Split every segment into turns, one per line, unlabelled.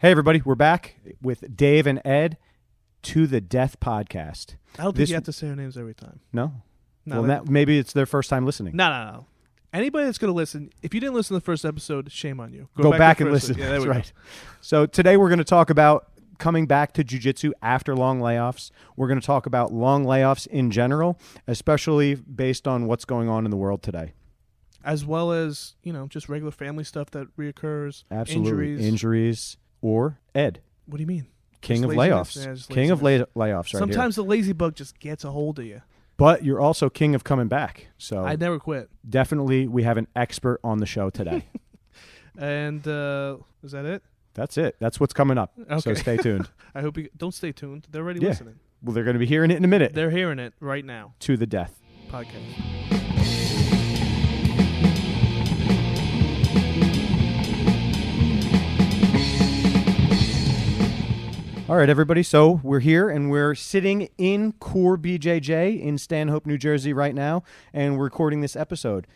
Hey, everybody. We're back with Dave and Ed to the Death podcast.
I don't think you have to say our names every time.
No?
No,
Well, maybe it's their first time listening.
No. Anybody that's going to listen, if you didn't listen to the first episode, shame on you.
Go back and listen.
Yeah,
That's right. So today we're going to talk about coming back to jiu-jitsu after long layoffs. We're going to talk about long layoffs in general, especially based on what's going on in the world today.
As well as, just regular family stuff that reoccurs.
Absolutely. Injuries. Or Ed.
What do you mean?
King
just
of
laziness?
layoffs.
Yeah,
King of layoffs right
Sometimes
here.
the lazy bug just gets a hold of you.
But you're also king of coming back. So
I never quit.
Definitely we have an expert on the show today.
And is that it?
That's it. That's what's coming up.
Okay.
So stay tuned.
I hope you don't stay tuned. They're already listening.
Well, they're going to be hearing it in a minute.
They're hearing it right now.
To the Death
podcast.
All right, everybody. So we're here and we're sitting in Core BJJ in Stanhope, New Jersey right now, and we're recording this episode.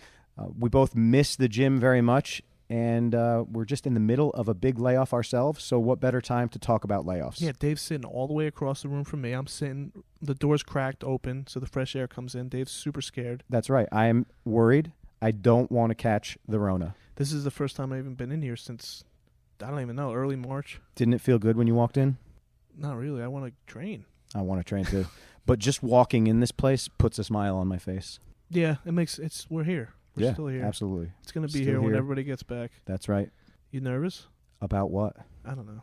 We both miss the gym very much, and we're just in the middle of a big layoff ourselves. So what better time to talk about layoffs?
Yeah, Dave's sitting all the way across the room from me. I'm sitting, the door's cracked open so the fresh air comes in. Dave's super scared.
That's right. I am worried. I don't want to catch the Rona.
This is the first time I've even been in here since, I don't even know, early March.
Didn't it feel good when you walked in?
Not really. I want to train.
I want to train too. But just walking in this place puts a smile on my face.
Yeah, we're here. We're still here.
Absolutely.
It's going to be here when everybody gets back.
That's right.
You nervous?
About what?
I don't know.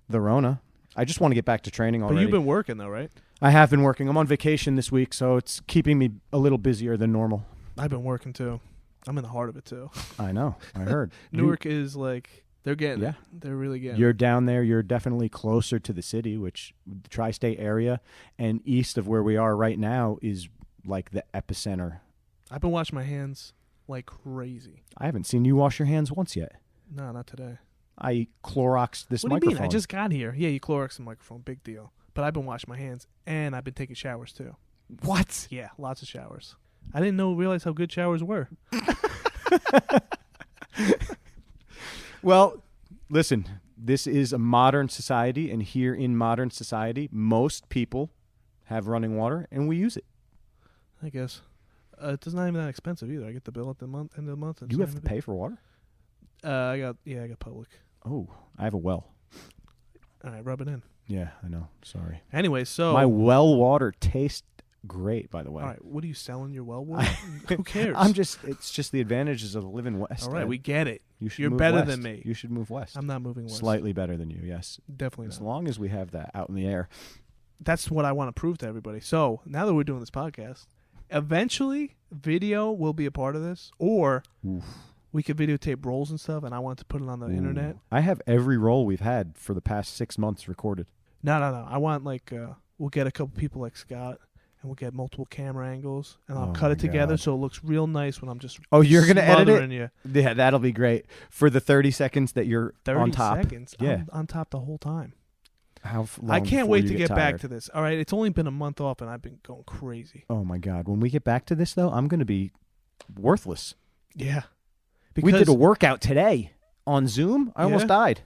The Rona. I just want to get back to training already.
But you've been working though, right?
I have been working. I'm on vacation this week, so it's keeping me a little busier than normal.
I've been working too. I'm in the heart of it too.
I know. I heard.
Newark is like, they're getting it. They're really getting
You're down there. You're definitely closer to the city, which the tri-state area and east of where we are right now is like the epicenter.
I've been washing my hands like crazy.
I haven't seen you wash your hands once yet.
No, not today.
I Cloroxed this microphone.
What do you mean? I just got here. Yeah, you Cloroxed the microphone. Big deal. But I've been washing my hands, and I've been taking showers too.
What?
Yeah, lots of showers. I didn't realize how good showers were.
Well, listen, this is a modern society, and here in modern society, most people have running water, and we use it.
I guess. It's not even that expensive either. I get the bill at the end of the month.
You have to pay for water?
I got public.
Oh, I have a well.
All right, rub it in.
Yeah, I know. Sorry.
Anyway, so
my well water tastes great, by the way.
All right, what are you selling your well water? Who cares?
It's just the advantages of living west.
All right, we get it.
You're
better
west.
than me.
You should move west.
I'm not moving west.
Slightly better than you, yes.
Definitely not.
As long as we have that out in the air.
That's what I want to prove to everybody. So now that we're doing this podcast, eventually video will be a part of this, or we could videotape rolls and stuff, and I want to put it on the internet.
I have every roll we've had for the past 6 months recorded.
No. I want we'll get a couple people like Scott, and we'll get multiple camera angles, and I'll cut it together so it looks real nice when I'm just
you're going to edit it?
You.
Yeah, that'll be great. For the 30 seconds that you're on top.
30 seconds?
Yeah.
I'm on top the whole time.
How long
I can't wait to get
tired?
back to this. All right, it's only been a month off, and I've been going crazy.
Oh, my God. When we get back to this, though, I'm going to be worthless.
Yeah.
We did a workout today on Zoom. I almost died.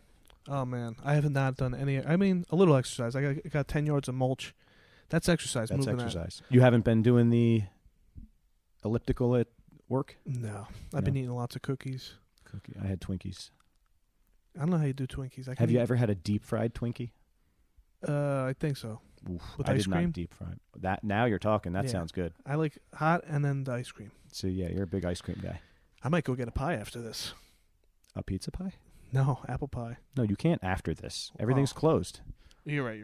Oh, man. I have not done any. I mean, a little exercise. I got 10 yards of mulch. That's exercise.
That's
moving
exercise. You haven't been doing the elliptical at work?
No. I've been eating lots of cookies.
I had Twinkies.
I don't know how you do Twinkies.
Have you ever had a deep-fried Twinkie?
I think so.
Oof,
with
I
ice
did
cream?
not deep fry. That now you're talking. That sounds good.
I like hot and then the ice cream.
So yeah, you're a big ice cream guy.
I might go get a pie after this.
A pizza pie?
No, apple pie.
No, you can't after this. Everything's closed.
You're right.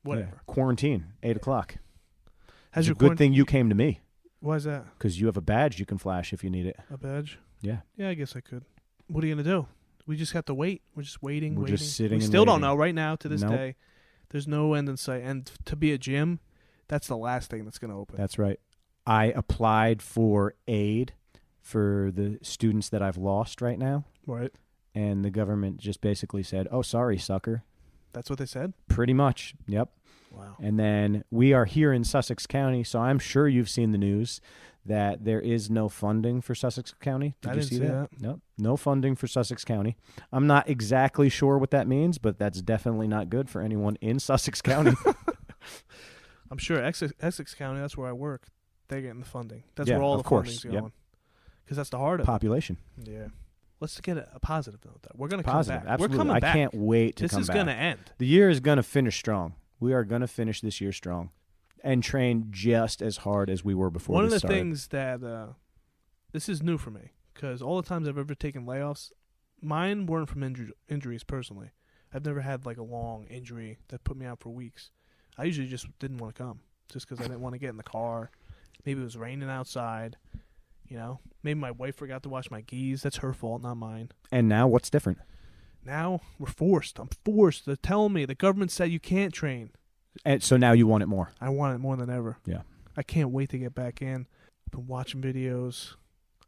Whatever.
Yeah. Quarantine. 8:00.
Has your
good thing you came to me.
Why is that?
Because you have a badge you can flash if you need it.
A badge?
Yeah.
Yeah, I guess I could. What are you gonna do? We just have to wait. We're just waiting.
We're just sitting.
We still don't know right now to this day. There's no end in sight. And to be a gym, that's the last thing that's going to open.
That's right. I applied for aid for the students that I've lost right now.
Right.
And the government just basically said, "Oh, sorry, sucker."
That's what they said?
Pretty much. Yep.
Wow.
And then we are here in Sussex County, so I'm sure you've seen the news that there is no funding for Sussex County. Did
I
you
didn't
see
see
that? No funding for Sussex County. I'm not exactly sure what that means, but that's definitely not good for anyone in Sussex County.
I'm sure Essex County, that's where I work. They're getting the funding. That's
Yeah,
where all
of
the
course.
funding's
Yep.
going. Because that's the heart of
Population.
it. Yeah. Let's get a positive note. That we're going to come
Positive.
back.
Absolutely.
We're coming back.
I can't wait to
This
come
is
back.
going to end.
The year is going to finish strong. We are going to finish this year strong and train just as hard as we were before
One of the
started.
things that this is new for me, because all the times I've ever taken layoffs, mine weren't from injuries personally. I've never had like a long injury that put me out for weeks. I usually just didn't want to come, just because I didn't want to get in the car. Maybe it was raining outside. You know, maybe my wife forgot to wash my geese. That's her fault, not mine.
And now what's different?
Now we're forced. I'm forced. They're telling me the government said you can't train.
And so now you want it more.
I want it more than ever.
Yeah.
I can't wait to get back in. I've been watching videos.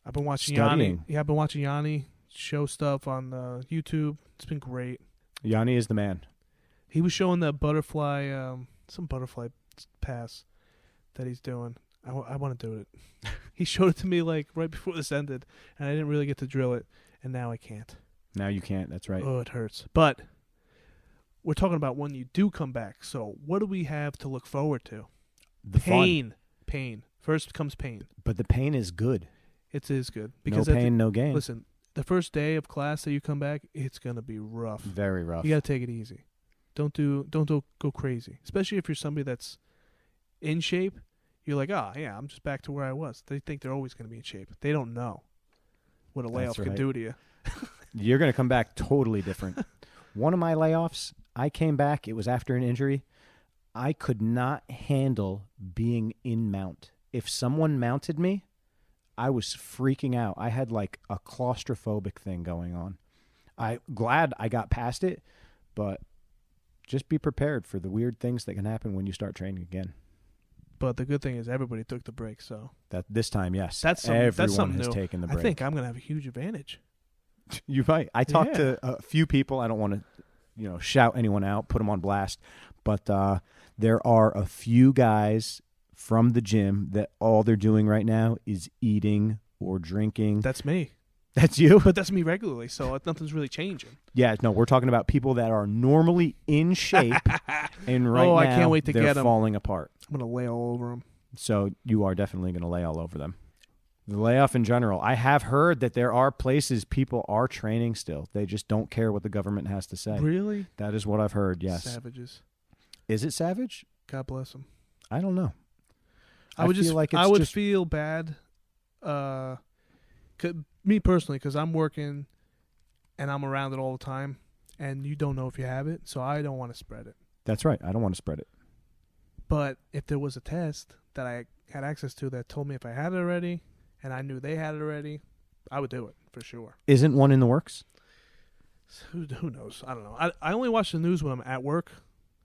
I've been watching
Studying.
Yanni. Yeah, I've been watching Yanni show stuff on YouTube. It's been great.
Yanni is the man.
He was showing the butterfly, some butterfly pass that he's doing. I want to do it. He showed it to me like right before this ended, and I didn't really get to drill it, and now I can't.
Now you can't. That's right.
Oh, it hurts. But we're talking about when you do come back. So what do we have to look forward to?
The fun.
Pain. First comes pain.
But the pain is good.
It is good.
No
Because
pain, no gain.
listen, the first day of class that you come back, it's going to be rough.
Very rough.
You got to take it easy. Don't go crazy. Especially if you're somebody that's in shape. You're like, oh, yeah, I'm just back to where I was. They think they're always going to be in shape. They don't know what a layoff can do to you.
You're going to come back totally different. One of my layoffs, I came back. It was after an injury. I could not handle being in mount. If someone mounted me, I was freaking out. I had like a claustrophobic thing going on. I'm glad I got past it, but just be prepared for the weird things that can happen when you start training again.
But the good thing is everybody took the break, so
That this time, yes,
Everyone
everyone
something
has
new.
taken the break.
I think I'm going to have a huge advantage.
You might. I talked
Yeah.
to a few people. I don't want to, shout anyone out, put them on blast, but there are a few guys from the gym that all they're doing right now is eating or drinking.
That's me.
That's you?
But that's me regularly, so nothing's really changing.
Yeah, no, we're talking about people that are normally in shape, and right now
I can't wait to
they're
get 'em.
falling apart.
I'm going to lay all over them.
So you are definitely going to lay all over them. The layoff in general, I have heard that there are places people are training still. They just don't care what the government has to say.
Really?
That is what I've heard, yes.
Savages.
Is it savage?
God bless them.
I don't know.
I would
feel like it's
I would
just
feel bad, me personally, because I'm working and I'm around it all the time, and you don't know if you have it, so I don't want to spread it.
That's right. I don't want to spread it.
But if there was a test that I had access to that told me if I had it already, and I knew they had it already, I would do it for sure.
Isn't one in the works?
Who knows? I don't know. I only watch the news when I'm at work,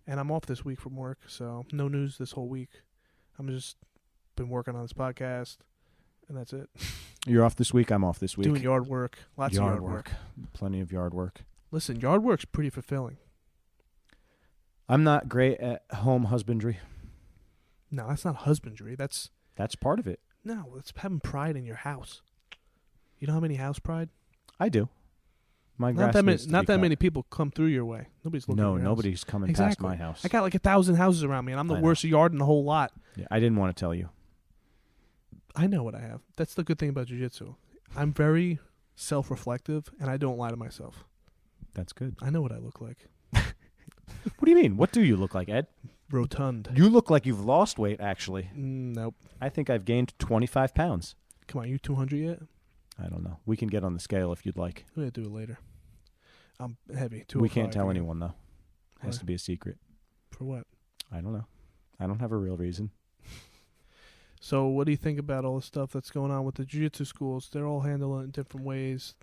and I'm off this week from work, so no news this whole week. I'm just been working on this podcast, and that's it.
You're off this week. I'm off this week.
Doing yard work. Lots of yard work.
Plenty of yard work.
Listen, yard work's pretty fulfilling.
I'm not great at home husbandry.
No, that's not husbandry. That's
part of it.
No, it's having pride in your house. You don't have any house pride?
I do. My
Not
grass
that
needs to
not
be
that
cut.
many people come through your way. Nobody's looking at
No,
your house.
nobody's coming past
Exactly.
my house.
I got like 1,000 houses around me, and I'm the
I know.
worst yard in the whole lot.
Yeah, I didn't want to tell you.
I know what I have. That's the good thing about jiu-jitsu. I'm very self-reflective, and I don't lie to myself.
That's good.
I know what I look like.
What do you mean? What do you look like, Ed?
Rotund.
You look like you've lost weight, actually.
Nope.
I think I've gained 25 pounds.
Come on, you 200 yet?
I don't know. We can get on the scale if you'd like.
We're going to do it later. I'm heavy.
We can't
205
tell
again.
anyone, though. It has
Why?
to be a secret.
For what?
I don't know. I don't have a real reason.
So what do you think about all the stuff that's going on with the jiu-jitsu schools? They're all handling it in different ways.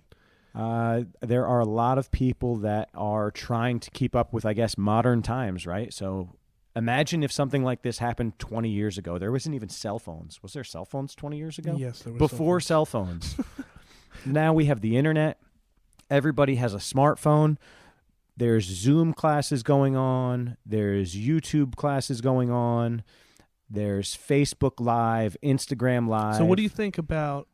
There are a lot of people that are trying to keep up with, I guess, modern times, right? So imagine if something like this happened 20 years ago. There wasn't even cell phones. Was there cell phones 20 years ago?
Yes, there was
Before cell phones. Now we have the internet. Everybody has a smartphone. There's Zoom classes going on. There's YouTube classes going on. There's Facebook Live, Instagram Live.
So what do you think about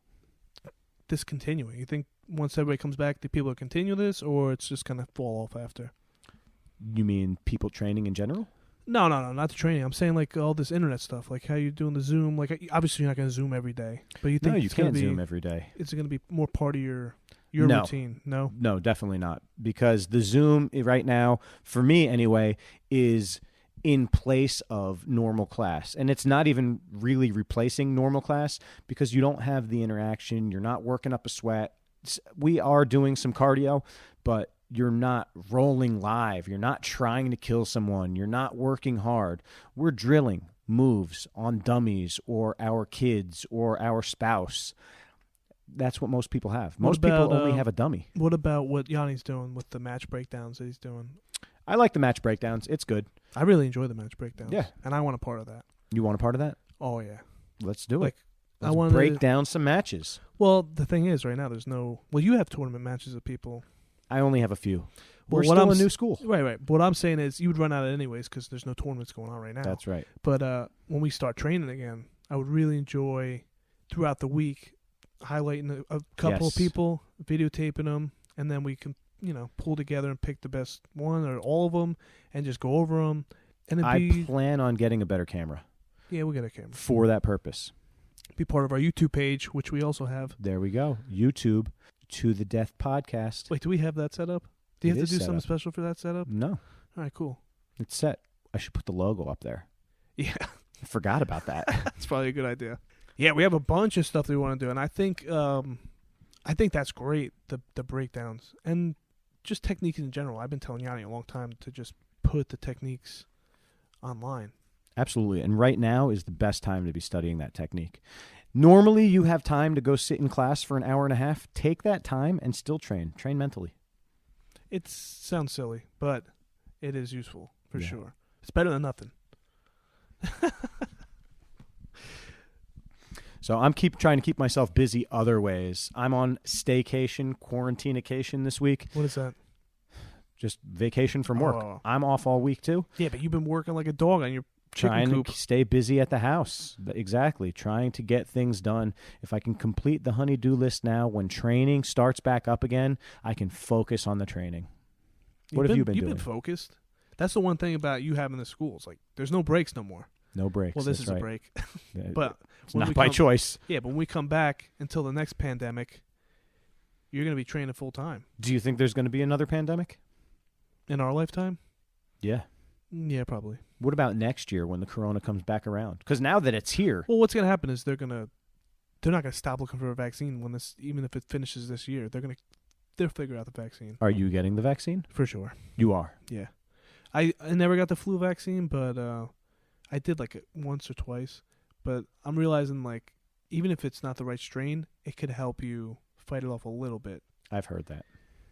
this continuing? You think once everybody comes back, do people continue this, or it's just going to fall off after?
You mean people training in general?
No, not the training. I'm saying like all this internet stuff, like how you're doing the Zoom. Like obviously you're not going to Zoom every day, but you think
No, you can't Zoom every day.
It's going to be more part of your
No.
routine. No,
definitely not. Because the Zoom right now, for me anyway, is in place of normal class. And it's not even really replacing normal class because you don't have the interaction. You're not working up a sweat. We are doing some cardio, but you're not rolling live. You're not trying to kill someone. You're not working hard. We're drilling moves on dummies or our kids or our spouse. That's what most people have. Most people only have a dummy.
What about what Yanni's doing with the match breakdowns that he's doing?
I like the match breakdowns. It's good.
I really enjoy the match breakdowns.
Yeah.
And I want a part of that.
You want a part of that?
Oh, yeah.
Let's do
Like,
it. Let's
I want
break down some matches.
Well, the thing is, right now, there's no... Well, you have tournament matches of people.
I only have a few.
Well,
We're still a new school.
Right. But what I'm saying is you would run out of anyways because there's no tournaments going on right now.
That's right.
But when we start training again, I would really enjoy throughout the week highlighting a couple of people, videotaping them, and then we can, pull together and pick the best one or all of them and just go over them. And
I plan on getting a better camera.
Yeah, we'll get a camera.
For that purpose.
Be part of our YouTube page, which we also have.
There we go. YouTube, To the Death Podcast.
Wait, do we have that set up? Do you have to do something special for that setup?
No.
All right, cool.
It's set. I should put the logo up there.
Yeah.
I forgot about that.
That's probably a good idea. Yeah, we have a bunch of stuff that we want to do, and I think that's great, the breakdowns. And just techniques in general. I've been telling Yanni a long time to just put the techniques online.
Absolutely. And right now is the best time to be studying that technique. Normally, you have time to go sit in class for an hour and a half. Take that time and still train. Train mentally.
It sounds silly, but it is useful for sure. It's better than nothing.
So I'm trying to keep myself busy other ways. I'm on staycation, quarantinecation this week.
What is that?
Just vacation from work.
Oh.
I'm off all week too.
Yeah, but you've been working like a dog on your
trying
coop.
To stay busy at the house. Exactly. Trying to get things done. If I can complete the honey-do list now, when training starts back up again, I can focus on the training. What have you been doing?
You've been focused. That's the one thing about you having the schools. Like, there's no breaks no more.
No breaks.
Well, this
is
a break. But
it's not by choice.
Yeah, but when we come back until the next pandemic, you're going to be training full time.
Do you think there's going to be another pandemic?
In our lifetime?
Yeah.
Yeah, probably.
What about next year when the corona comes back around? Because now that it's here.
Well, what's going to happen is they're not going to stop looking for a vaccine when even if it finishes this year. They'll figure out the vaccine.
Are you getting the vaccine?
For sure.
You are?
Yeah. I never got the flu vaccine, but I did like it once or twice. But I'm realizing like even if it's not the right strain, it could help you fight it off a little bit.
I've heard that.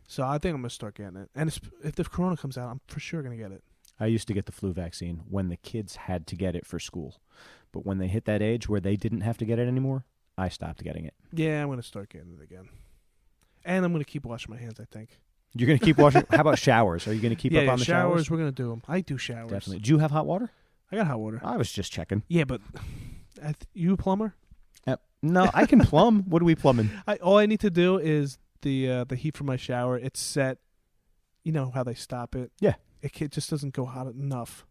So I think I'm going to start getting it. And if the corona comes out, I'm for sure going to get it.
I used to get the flu vaccine when the kids had to get it for school. But when they hit that age where they didn't have to get it anymore, I stopped getting it.
Yeah, I'm going to start getting it again. And I'm going to keep washing my hands, I think.
You're going to keep washing? How about showers? Are you going to keep up on the showers?
We're going to do them. I do showers.
Definitely. Do you have hot water?
I got hot water.
I was just checking.
Yeah, but you a plumber?
No, I can plumb. What are we plumbing?
All I need to do is the heat for my shower. It's set. You know how they stop it?
Yeah.
It just doesn't go hot enough.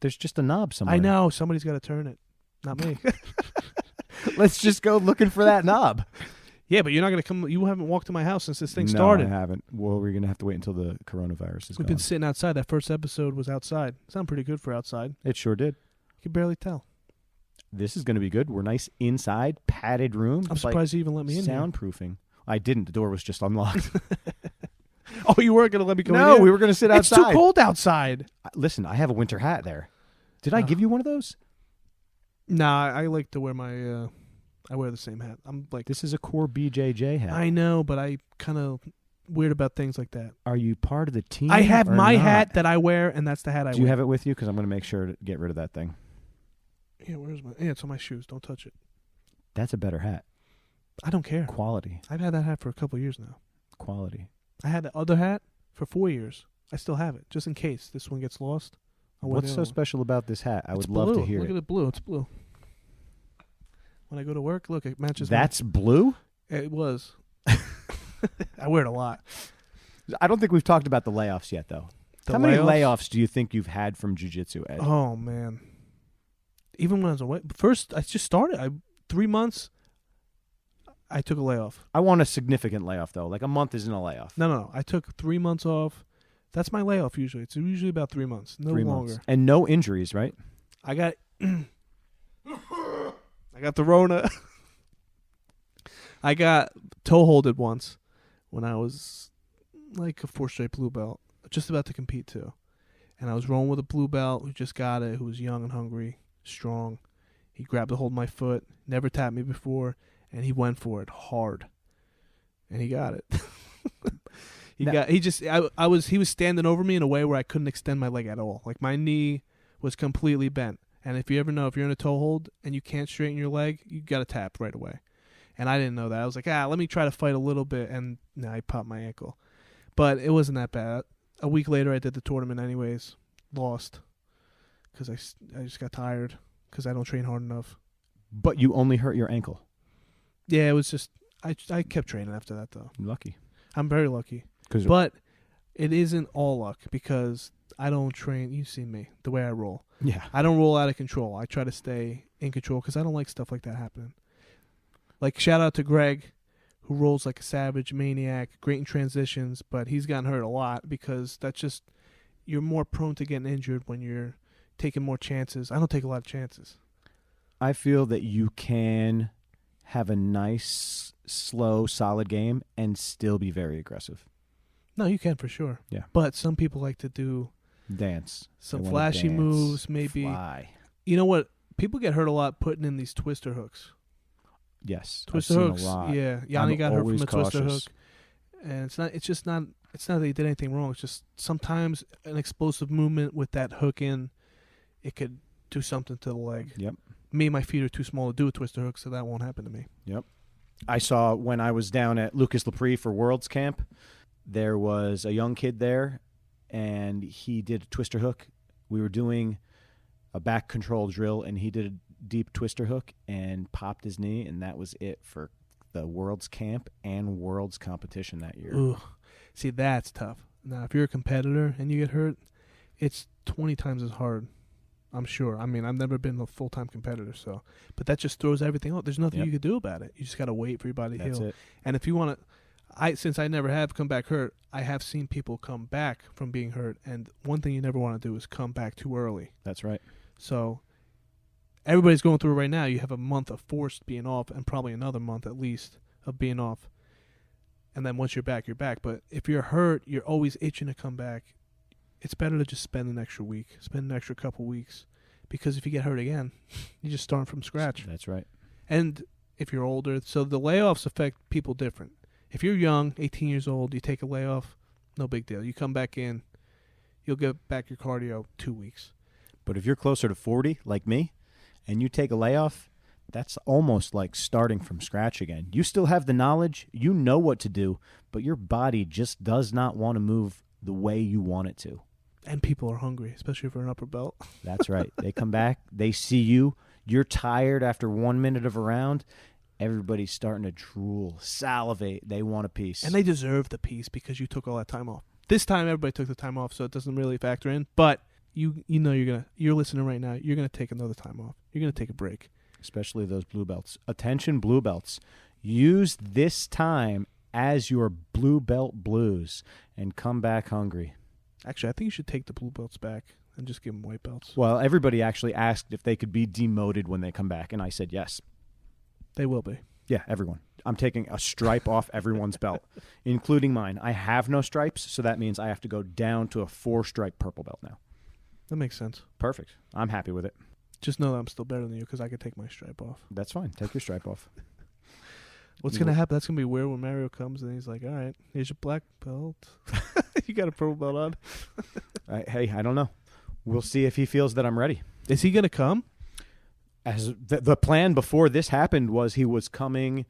There's just a knob somewhere.
I know. Somebody's got to turn it. Not me.
Let's just go looking for that knob.
Yeah, but you're not going to come. You haven't walked to my house since this thing started.
No, I haven't. Well, we're going to have to wait until the coronavirus is
We've
gone.
been sitting outside. That first episode was outside. Sound pretty good for outside.
It sure did.
You can barely tell.
This is going to be good. We're nice inside, padded room.
I'm surprised you even let me in here.
Soundproofing. I didn't. The door was just unlocked.
Oh, you weren't going to let me go in
No,
here?
we were going to sit outside.
It's too cold outside.
Listen, I have a winter hat there. Did I give you one of those?
Nah, I like to wear my... I wear the same hat. I'm like...
This is a core BJJ hat.
I know, but I kind of weird about things like that.
Are you part of the team?
I have my
not?
hat that I wear, and that's the hat I wear.
Do you have it with you? Because I'm going to make sure to get rid of that thing.
Yeah, where's my... Yeah, it's on my shoes. Don't touch it.
That's a better hat.
I don't care.
Quality.
I've had that hat for a couple of years now.
Quality.
I had the other hat for 4 years. I still have it, just in case this one gets lost. I'll wear
What's
the
so
other one.
special about this hat? I
It's
would love
blue.
to hear
Look
it.
at it blue. It's blue. When I go to work, look, it matches.
That's blue?
It was. I wear it a lot.
I don't think we've talked about the layoffs yet, though.
The
How many layoffs do you think you've had from jiu-jitsu, Ed?
Oh man. Even when I was away, first I just started. 3 months. I took a layoff.
I want a significant layoff, though. Like a month isn't a layoff.
No. I took 3 months off. That's my layoff usually. It's usually about 3 months. No
3
longer.
months. And no injuries, right?
I got the Rona. I got toe holded once when I was like a 4 straight blue belt, just about to compete too. And I was rolling with a blue belt who just got it, who was young and hungry, strong. He grabbed a hold of my foot, never tapped me before, and he went for it hard. And he got it. He was standing over me in a way where I couldn't extend my leg at all. Like my knee was completely bent. And if you ever know, if you're in a toe hold and you can't straighten your leg, you got to tap right away. And I didn't know that. I was like, let me try to fight a little bit. And I popped my ankle. But it wasn't that bad. A week later, I did the tournament anyways. Lost. Because I just got tired. Because I don't train hard enough.
But you only hurt your ankle.
Yeah, it was just, I kept training after that, though.
You're lucky.
I'm very lucky. But it isn't all luck because I don't train. You see me, the way I roll.
Yeah.
I don't roll out of control. I try to stay in control because I don't like stuff like that happening. Like, shout out to Greg, who rolls like a savage maniac, great in transitions, but he's gotten hurt a lot because that's just, you're more prone to getting injured when you're taking more chances. I don't take a lot of chances.
I feel that you can have a nice, slow, solid game and still be very aggressive.
No, you can for sure.
Yeah.
But some people like to do
dance.
some
They wanna
flashy
dance,
moves, maybe.
fly.
You know what? People get hurt a lot putting in these twister hooks.
Yes.
Twister
I've seen
hooks.
a lot.
Yeah. Yanni
I'm
got hurt from
always
a twister hook.
cautious.
And it's not that he did anything wrong. It's just sometimes an explosive movement with that hook in, it could do something to the leg.
Yep.
Me, my feet are too small to do a twister hook, so that won't happen to me.
Yep. I saw when I was down at Lucas Lepre for Worlds Camp, there was a young kid there, and he did a twister hook. We were doing a back control drill, and he did a deep twister hook and popped his knee, and that was it for the Worlds Camp and Worlds competition that year.
Ooh. See, that's tough. Now, if you're a competitor and you get hurt, it's 20 times as hard, I'm sure. I mean, I've never been a full-time competitor, but that just throws everything out. There's nothing you could do about it. You just got to wait for your body to heal.
That's it.
And if you want to, since I never have come back hurt, I have seen people come back from being hurt, and one thing you never want to do is come back too early.
That's right.
So everybody's going through it right now. You have a month of forced being off and probably another month at least of being off. And then once you're back, you're back. But if you're hurt, you're always itching to come back. It's better to just spend an extra week, spend an extra couple weeks. Because if you get hurt again, you just start from scratch.
That's right.
And if you're older, so the layoffs affect people different. If you're young, 18 years old, you take a layoff, no big deal. You come back in, you'll get back your cardio 2 weeks.
But if you're closer to 40, like me, and you take a layoff, that's almost like starting from scratch again. You still have the knowledge, you know what to do, but your body just does not want to move the way you want it to.
And people are hungry, especially for an upper belt.
That's right. They come back, they see you, you're tired after 1 minute of a round, everybody's starting to drool, salivate, they want a piece.
And they deserve the piece because you took all that time off. This time everybody took the time off, so it doesn't really factor in, but you know you're listening right now, you're going to take another time off. You're going to take a break.
Especially those blue belts. Attention, blue belts. Use this time as your blue belt blues and come back hungry.
Actually, I think you should take the blue belts back and just give them white belts.
Well, everybody actually asked if they could be demoted when they come back, and I said yes.
They will be.
Yeah, everyone. I'm taking a stripe off everyone's belt, including mine. I have no stripes, so that means I have to go down to a 4-stripe purple belt now.
That makes sense.
Perfect. I'm happy with it.
Just know that I'm still better than you because I could take my stripe off.
That's fine. Take your stripe off.
What's going to happen? That's going to be weird when Mario comes and he's like, all right, here's your black belt. You got a purple belt on.
Hey, I don't know. We'll see if he feels that I'm ready.
Is he going to come?
As the plan before this happened was he was coming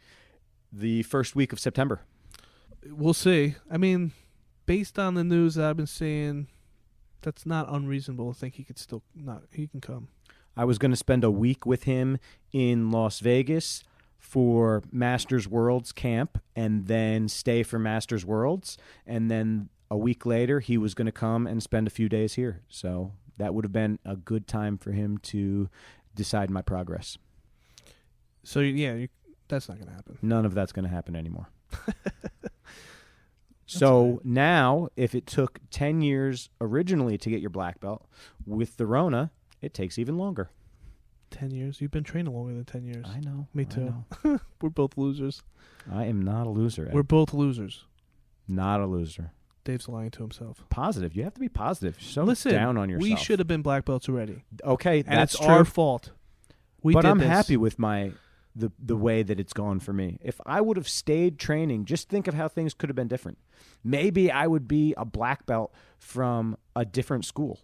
the first week of September.
We'll see. I mean, based on the news that I've been seeing, That's not unreasonable to think he could still not. He can come.
I was going to spend a week with him in Las Vegas for Masters Worlds camp and then stay for Masters Worlds. And then a week later, he was going to come and spend a few days here. So that would have been a good time for him to decide my progress.
So, yeah, that's not going to happen.
None of that's going to happen anymore. So now, if it took 10 years originally to get your black belt, with the Rona, it takes even longer.
10 years? You've been training longer than 10 years.
I know.
Me too. We're both losers.
I am not a loser, Ed.
We're both losers.
Not a loser.
Dave's lying to himself.
Positive. You have to be positive. You're so
Listen,
down on yourself.
we should have been black belts already.
Okay,
and
that's
it's
true.
our fault.
But I'm happy with the way that it's gone for me. If I would have stayed training, just think of how things could have been different. Maybe I would be a black belt from a different school.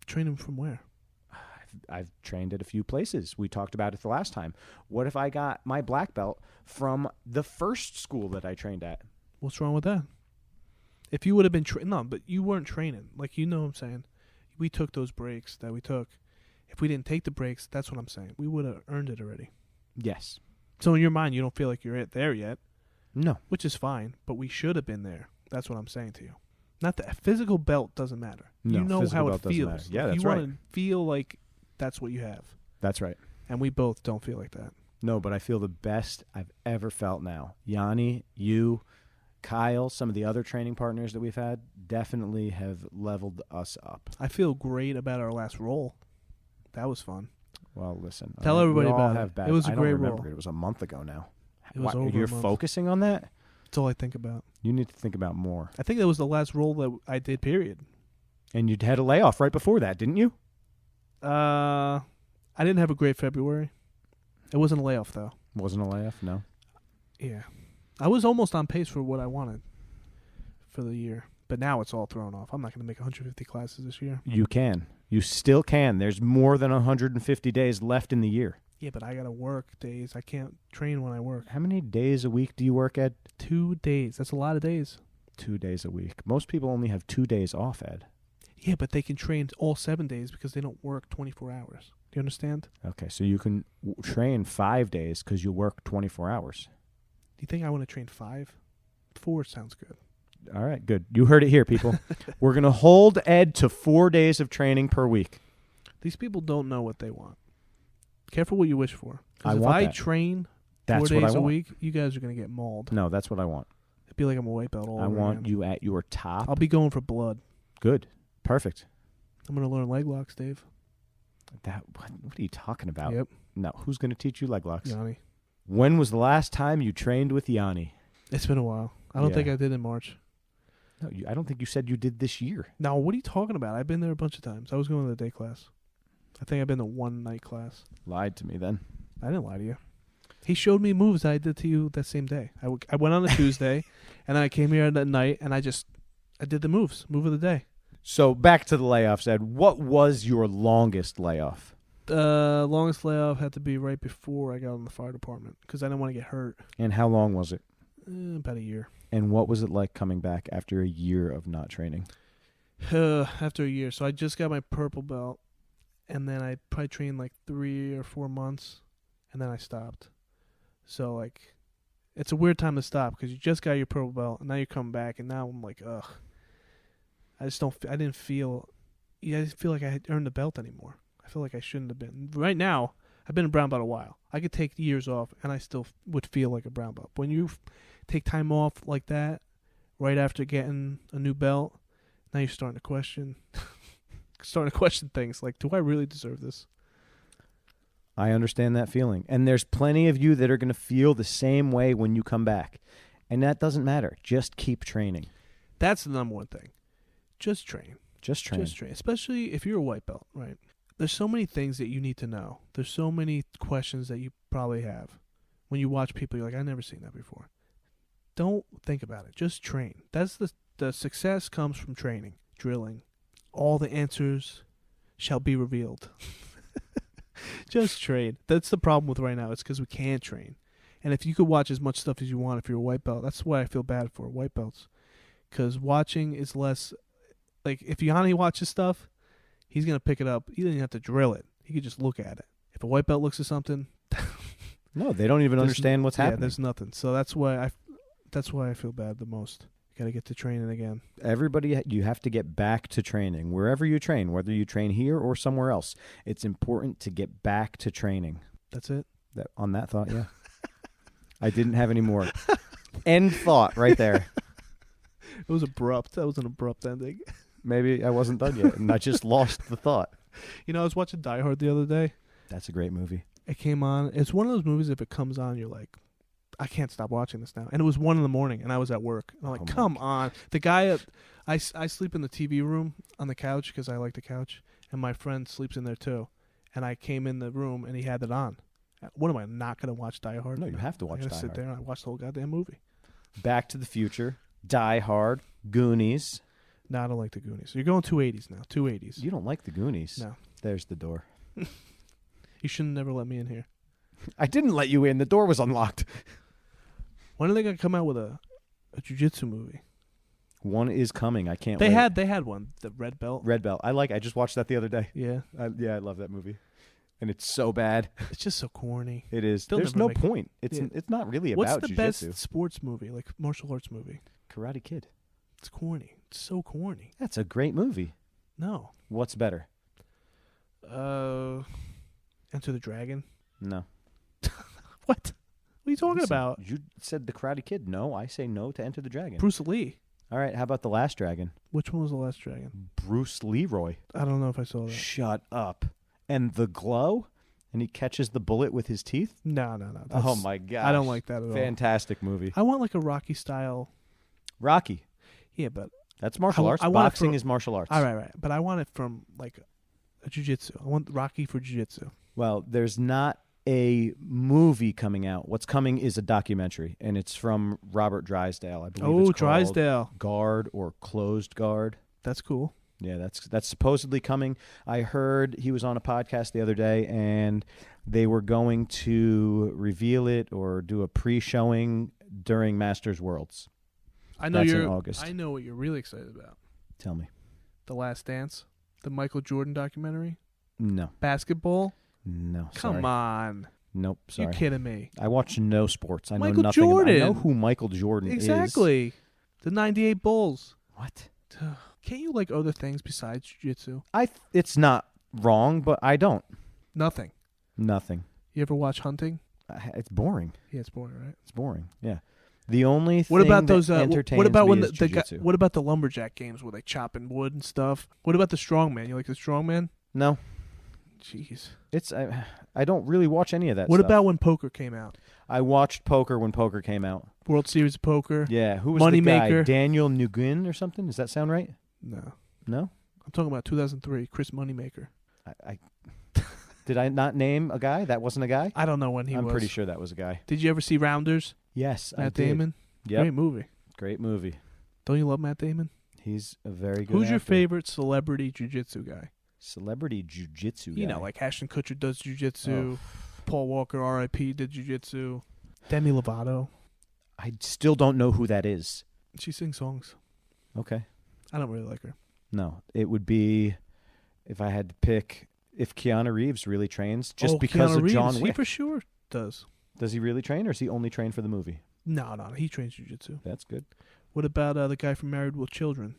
Training from where?
I've trained at a few places. We talked about it the last time. What if I got my black belt from the first school that I trained at?
What's wrong with that? If you would have been no, but you weren't training. Like, you know what I'm saying? We took those breaks that we took. If we didn't take the breaks, that's what I'm saying. We would have earned it already.
Yes.
So in your mind, you don't feel like you're there yet.
No.
Which is fine, but we should have been there. That's what I'm saying to you. Not that a physical belt doesn't matter.
No,
you know how it feels.
Matter. Yeah, that's
you
right.
want to feel like that's what you have.
That's right.
And we both don't feel like that.
No, but I feel the best I've ever felt now. Yanni, you, Kyle, some of the other training partners that we've had definitely have leveled us up.
I feel great about our last roll. That was fun.
Well, listen.
Tell everybody about it.
Bad,
it was a great
roll.
roll.
It was a month ago now.
It was over
You're
a month.
focusing on that?
That's all I think about.
You need to think about more.
I think that was the last roll that I did, period.
And you had a layoff right before that, didn't you?
I didn't have a great February. It wasn't a layoff, though.
Wasn't a layoff? No.
Yeah. I was almost on pace for what I wanted for the year. But now it's all thrown off. I'm not going to make 150 classes this year.
You can. You still can. There's more than 150 days left in the year.
Yeah, but I got to work days. I can't train when I work.
How many days a week do you work, Ed?
2 days. That's a lot of days.
2 days a week. Most people only have 2 days off, Ed.
Yeah, but they can train all 7 days because they don't work 24 hours. Do you understand?
Okay, so you can train 5 days because you work 24 hours.
Do you think I want to train 5? 4 sounds good.
All right, good. You heard it here, people. We're going to hold Ed to 4 days of training per week.
These people don't know what they want. Careful what you wish for.
I
if
want
I
that.
train 4
That's what I
days a
want.
week, you guys are going to get mauled.
No, that's what I want.
It'd be like I'm a white belt all
I
over
want
again.
you at your top.
I'll be going for blood.
Good. Perfect.
I'm going to learn leg locks, Dave.
What are you talking about?
Yep.
No, who's going to teach you leg locks?
Yanni.
When was the last time you trained with Yanni?
It's been a while. I don't
Yeah.
think I did in March.
No, I don't think you said you did this year.
Now, what are you talking about? I've been there a bunch of times. I was going to the day class. I think I've been to one night class.
Lied to me then.
I didn't lie to you. He showed me moves that I did to you that same day. I went on a Tuesday, and then I came here at night, and I did the moves. Move of the day.
So back to the layoffs, Ed. What was your longest layoff?
The longest layoff had to be right before I got in the fire department because I didn't want to get hurt.
And how long was it?
About a year.
And what was it like coming back after a year of not training?
After a year. So I just got my purple belt, and then I probably trained like 3 or 4 months, and then I stopped. So, like, it's a weird time to stop because you just got your purple belt, and now you're coming back, and now I'm like, ugh. I didn't feel like I had earned the belt anymore. I feel like I shouldn't have been. Right now, I've been a brown belt a while. I could take years off, and I still would feel like a brown belt. When you take time off like that, right after getting a new belt, now you're starting to question things like, do I really deserve this?
I understand that feeling. And there's plenty of you that are going to feel the same way when you come back. And that doesn't matter. Just keep training.
That's the number one thing. Just train.
Just train.
Just train. Especially if you're a white belt, right? There's so many things that you need to know. There's so many questions that you probably have. When you watch people, you're like, I've never seen that before. Don't think about it. Just train. That's the success comes from training, drilling. All the answers shall be revealed. Just train. That's the problem with right now. It's because we can't train. And if you could watch as much stuff as you want if you're a white belt, that's why I feel bad for white belts. Because watching is less like if Yanni watches stuff, he's gonna pick it up. He doesn't have to drill it. He could just look at it. If a white belt looks at something,
No, they don't even understand what's happening.
Yeah, there's nothing. So that's why I feel bad the most. Got to get to training again.
Everybody, you have to get back to training. Wherever you train, whether you train here or somewhere else, it's important to get back to training.
That's it?
On that thought, yeah. I didn't have any more. End thought right there.
It was abrupt. That was an abrupt ending.
Maybe I wasn't done yet, and I just lost the thought.
You know, I was watching Die Hard the other day.
That's a great movie.
It came on. It's one of those movies, if it comes on, you're like, I can't stop watching this now. And it was 1 a.m, and I was at work. And I'm like, come on. The guy, I sleep in the TV room on the couch because I like the couch, and my friend sleeps in there too. And I came in the room, and he had it on. What am I, not going to watch Die Hard?
No, you have to watch Die Hard.
Sit there and I watch the whole goddamn movie.
Back to the Future, Die Hard, Goonies.
No, I don't like the Goonies. You're going 280s now. 280s.
You don't like the Goonies?
No.
There's the door.
You shouldn't never let me in here.
I didn't let you in. The door was unlocked.
When are they going to come out with a jiu-jitsu movie?
One is coming. I can't wait.
They had one, the Red Belt.
Red Belt. I just watched that the other day.
Yeah.
I love that movie. And it's so bad.
It's just so corny.
It is.
They'll
There's
never
no
make
point. It's not really about
What's the
jiu-jitsu.
best sports movie, like martial arts movie?
Karate Kid.
It's corny. It's so corny.
That's a great movie.
No.
What's better?
Enter the Dragon.
No.
What? What are you talking about?
You said the Karate Kid. No, I say no to Enter the Dragon.
Bruce Lee.
All right, how about The Last Dragon?
Which one was The Last Dragon?
Bruce Leroy.
I don't know if I saw that.
Shut up. And the glow? And he catches the bullet with his teeth?
No.
Oh, my God.
I don't like that at all.
Fantastic movie.
I want like a Rocky style.
Rocky.
Yeah, but
that's martial arts. Boxing is martial arts.
All right. But I want it from like a jiu-jitsu. I want Rocky for jiu-jitsu.
Well, there's not a movie coming out. What's coming is a documentary, and it's from Robert Drysdale. I believe it's called
Drysdale.
Guard or Closed Guard.
That's cool.
Yeah, that's supposedly coming. I heard he was on a podcast the other day, and they were going to reveal it or do a pre-showing during Masters Worlds. That's in August.
I know what you're really excited about.
Tell me.
The Last Dance, the Michael Jordan documentary.
No.
Basketball.
No. Sorry.
Come on.
Nope. Sorry.
You're kidding me.
I watch no sports. I
Michael
know nothing.
Jordan.
I know who Michael Jordan is.
Exactly. The '98 Bulls.
What?
Can't you like other things besides jiu-jitsu?
It's not wrong, but I don't.
Nothing. You ever watch hunting?
It's boring.
Yeah, it's boring, right?
It's boring. Yeah. The only thing
what about those?
Entertains
what about
me
when
is jiu-jitsu.
what about the lumberjack games where they chopping wood and stuff? What about the strongman? You like the strongman?
No.
Jeez.
It's I don't really watch any of that
What
stuff.
about when poker came out?
I watched poker when poker came out.
World Series of Poker.
Yeah. Who was
Money
the guy?
Maker.
Daniel Nguyen or something? Does that sound right?
No.
No?
I'm talking about 2003, Chris Moneymaker.
I did I not name a guy? That wasn't a guy?
I don't know when
I'm pretty sure that was a guy.
Did you ever see Rounders?
Yes, I
Matt
did.
Damon?
Yep.
Great movie.
Great movie.
Don't you love Matt Damon?
He's a very good
Who's your
actor.
favorite celebrity jiu-jitsu guy?
Celebrity jiu-jitsu guy?
You know, like Ashton Kutcher does jiu-jitsu.
Oh.
Paul Walker, R.I.P., did jiu-jitsu. Demi Lovato.
I still don't know who that is.
She sings songs.
Okay.
I don't really like her.
No, it would be if I had to pick if Keanu Reeves really trains just because
Keanu
of
Reeves,
John Wick.
He for sure does.
Does he really train, or is he only trained for the movie?
No, he trains jiu-jitsu.
That's good.
What about the guy from Married with Children?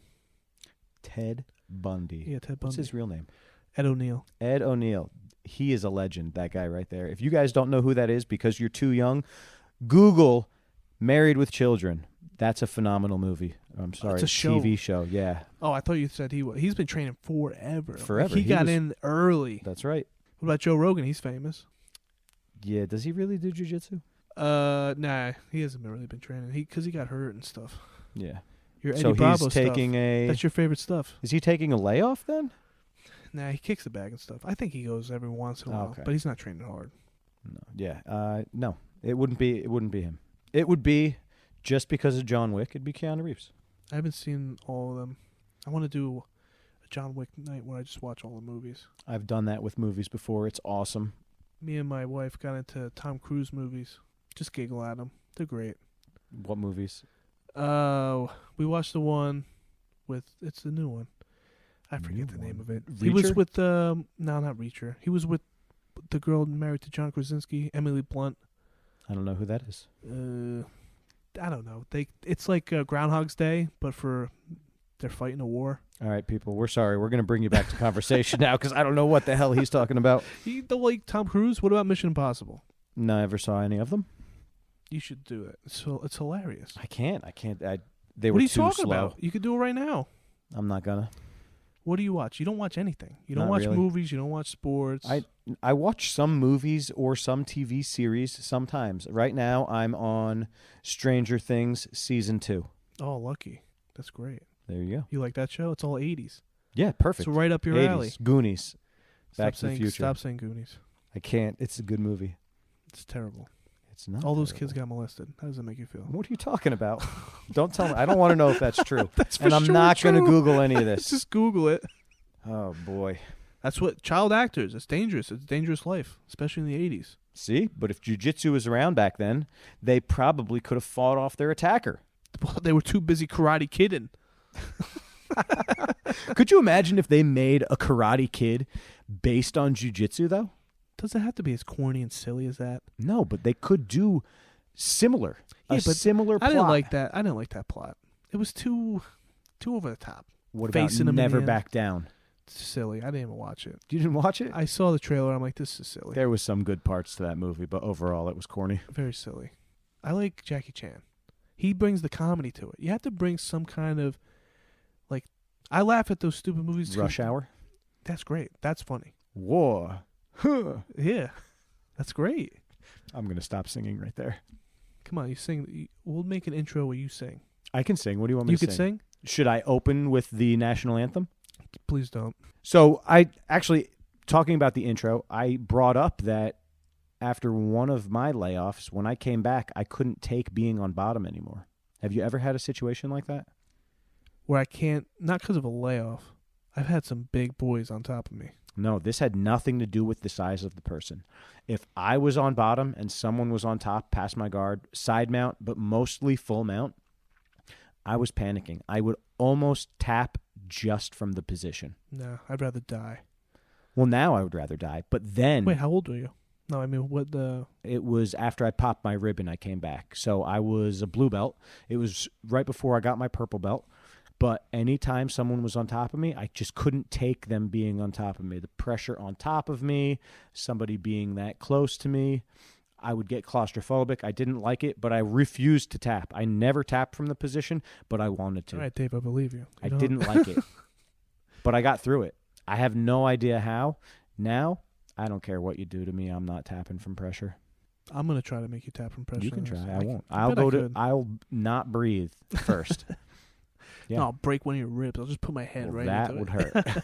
Ted Bundy.
Yeah, Ted Bundy.
What's his real name?
Ed O'Neill.
Ed O'Neill. He is a legend, that guy right there. If you guys don't know who that is because you're too young, Google Married with Children. That's a phenomenal movie. I'm sorry,
It's a show.
TV show. Yeah,
Oh, I thought you said he was. He's been training forever.
Forever.
Like, he got
was-
in early.
that's right.
What about Joe Rogan? He's famous.
Yeah, does he really do jiu-jitsu?
Nah, he hasn't really been training. Because he got hurt and stuff.
Yeah.
Your Eddie
So
Bravo
he's taking
stuff. That's your favorite stuff.
Is he taking a layoff then?
Nah, he kicks the bag and stuff. I think he goes every once in a while,
Okay.
but he's not training hard.
No. Yeah. No. It wouldn't be him. It would be just because of John Wick. It'd be Keanu Reeves.
I haven't seen all of them. I want to do a John Wick night where I just watch all the movies.
I've done that with movies before. It's awesome.
Me and my wife got into Tom Cruise movies. Just giggle at them. They're great.
What movies?
We watched the one with, it's the new one. I forget the
New
name
one.
of it. He was
Reacher?
with no, not Reacher. He was with the girl married to John Krasinski, Emily Blunt.
I don't know who that is.
I don't know. It's like Groundhog's Day, but they're fighting a war.
All right, people, we're sorry. We're going to bring you back to conversation now because I don't know what the hell he's talking about.
You don't like Tom Cruise? What about Mission Impossible?
Never saw any of them.
You should do it. It's hilarious.
I can't. They
What
were
are you
too
talking
slow.
about? You could do it right now.
I'm not gonna.
What do you watch? You don't watch anything. You don't
Not
watch
really.
movies. You don't watch sports.
I watch some movies or some TV series sometimes. Right now, I'm on Stranger Things season 2.
Oh, lucky. That's great.
There you go.
You like that show? It's all 80s.
Yeah, perfect.
It's right up your
80s,
alley.
Goonies. Back
Stop
to the
saying,
Future.
Stop saying Goonies.
I can't. It's a good movie.
It's terrible.
It's not.
All those
terrible.
kids got molested. How does that make you feel?
What are you talking about? Don't tell me. I don't want to know if that's true.
That's for
and I'm
sure
not going to
true.
Google any of this.
Just Google it.
Oh, boy.
That's what child actors. It's dangerous. It's a dangerous life, especially in the 80s.
See? But if jiu-jitsu was around back then, they probably could have fought off their attacker.
They were too busy karate kidding.
Could you imagine if they made a Karate Kid based on jiu-jitsu, though?
Does it have to be as corny and silly as that?
No, but they could do similar.
Yeah,
a
but
similar plot.
I didn't like that. I didn't like that plot. It was too over the top.
What about
Facing him in
Never
the end.
Back Down?
It's silly. I didn't even watch it.
You didn't watch it?
I saw the trailer. I'm like, this is silly.
There was some good parts to that movie, but overall it was corny.
Very silly. I like Jackie Chan. He brings the comedy to it. You have to bring some kind of, like, I laugh at those stupid movies.
Rush Hour?
That's great. That's funny.
Whoa. Huh.
Yeah. That's great.
I'm going to stop singing right there.
Come on, you sing. We'll make an intro where you sing.
I can sing. What do you want me
You
to
could sing?
Should I open with the national anthem?
Please don't.
So I actually, talking about the intro, I brought up that after one of my layoffs, when I came back, I couldn't take being on bottom anymore. Have you ever had a situation like that?
Where I can't, not because of a layoff. I've had some big boys on top of me.
No, this had nothing to do with the size of the person. If I was on bottom and someone was on top, past my guard, side mount, but mostly full mount, I was panicking. I would almost tap just from the position.
No, I'd rather die.
Well, now I would rather die. But then
Wait, how old were you? No, I mean, what the...
it was after I popped my ribbon, I came back. So I was a blue belt. It was right before I got my purple belt. But anytime someone was on top of me, I just couldn't take them being on top of me. The pressure on top of me, somebody being that close to me, I would get claustrophobic. I didn't like it, but I refused to tap. I never tapped from the position, but I wanted to.
All right, Dave, I believe you.
I didn't like it, but I got through it. I have no idea how. Now, I don't care what you do to me. I'm not tapping from pressure.
I'm going to try to make you tap from pressure.
You can try. I won't.
I
I'll
bet I
go to.
could.
I'll not breathe first. Yeah.
No, I'll break one of your ribs. I'll just put my head
Well,
right
that
into
would
it.
hurt.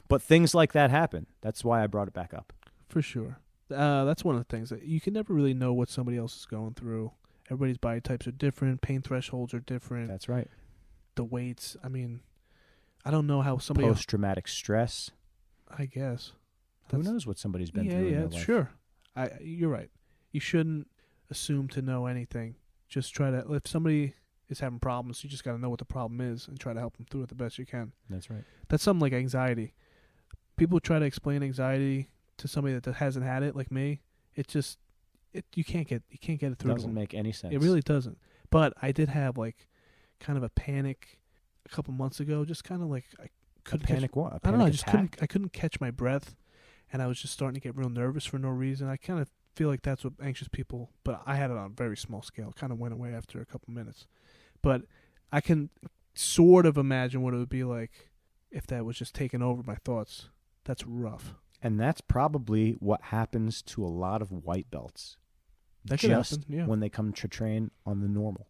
But things like that happen. That's why I brought it back up.
For sure. That's one of the things that you can never really know what somebody else is going through. Everybody's body types are different. Pain thresholds are different.
That's right.
The weights. I mean, I don't know how somebody else.
Post-traumatic stress.
I guess.
Who knows what somebody's been
Yeah,
through in
yeah,
their life.
sure. You're right. You shouldn't assume to know anything. Just try to. If somebody is having problems, you just got to know what the problem is and try to help them through it the best you can.
That's right.
That's something like anxiety. People try to explain anxiety to somebody that hasn't had it, like me. It just, you can't get it through. to
Doesn't
them.
make any sense.
It really doesn't. But I did have like kind of a panic a couple months ago. Just kind of like I couldn't
panic
catch,
what? A
I don't know. I
panic
just
attack?
couldn't catch my breath, and I was just starting to get real nervous for no reason. I kind of feel like that's what anxious people. But I had it on a very small scale. It kind of went away after a couple minutes. But I can sort of imagine what it would be like if that was just taking over my thoughts. That's rough.
And that's probably what happens to a lot of white belts.
That could
just
happen, yeah.
when they come to train on the normal.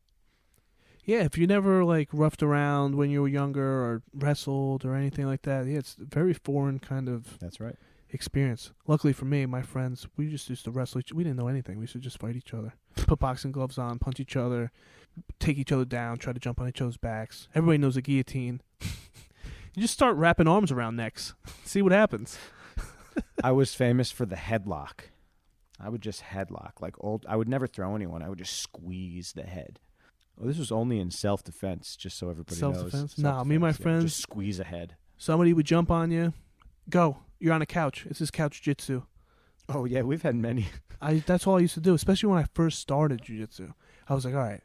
Yeah, if you never like roughed around when you were younger or wrestled or anything like that, yeah, it's a very foreign kind of
That's right.
experience. Luckily for me, my friends, we just used to wrestle. We didn't know anything. We used to just fight each other, put boxing gloves on, punch each other, take each other down, try to jump on each other's backs. Everybody knows a guillotine. You just start wrapping arms around necks, see what happens.
I was famous for the headlock. I would just headlock. I would never throw anyone. I would just squeeze the head. Well, this was only in self-defense, just so everybody knows.
Self-defense? Nah, me and my
Yeah,
friends-
just squeeze a head.
Somebody would jump on you. Go. You're on a couch. It's this couch jiu-jitsu.
Oh, yeah, we've had many.
That's all I used to do, especially when I first started jiu-jitsu. I was like, all right.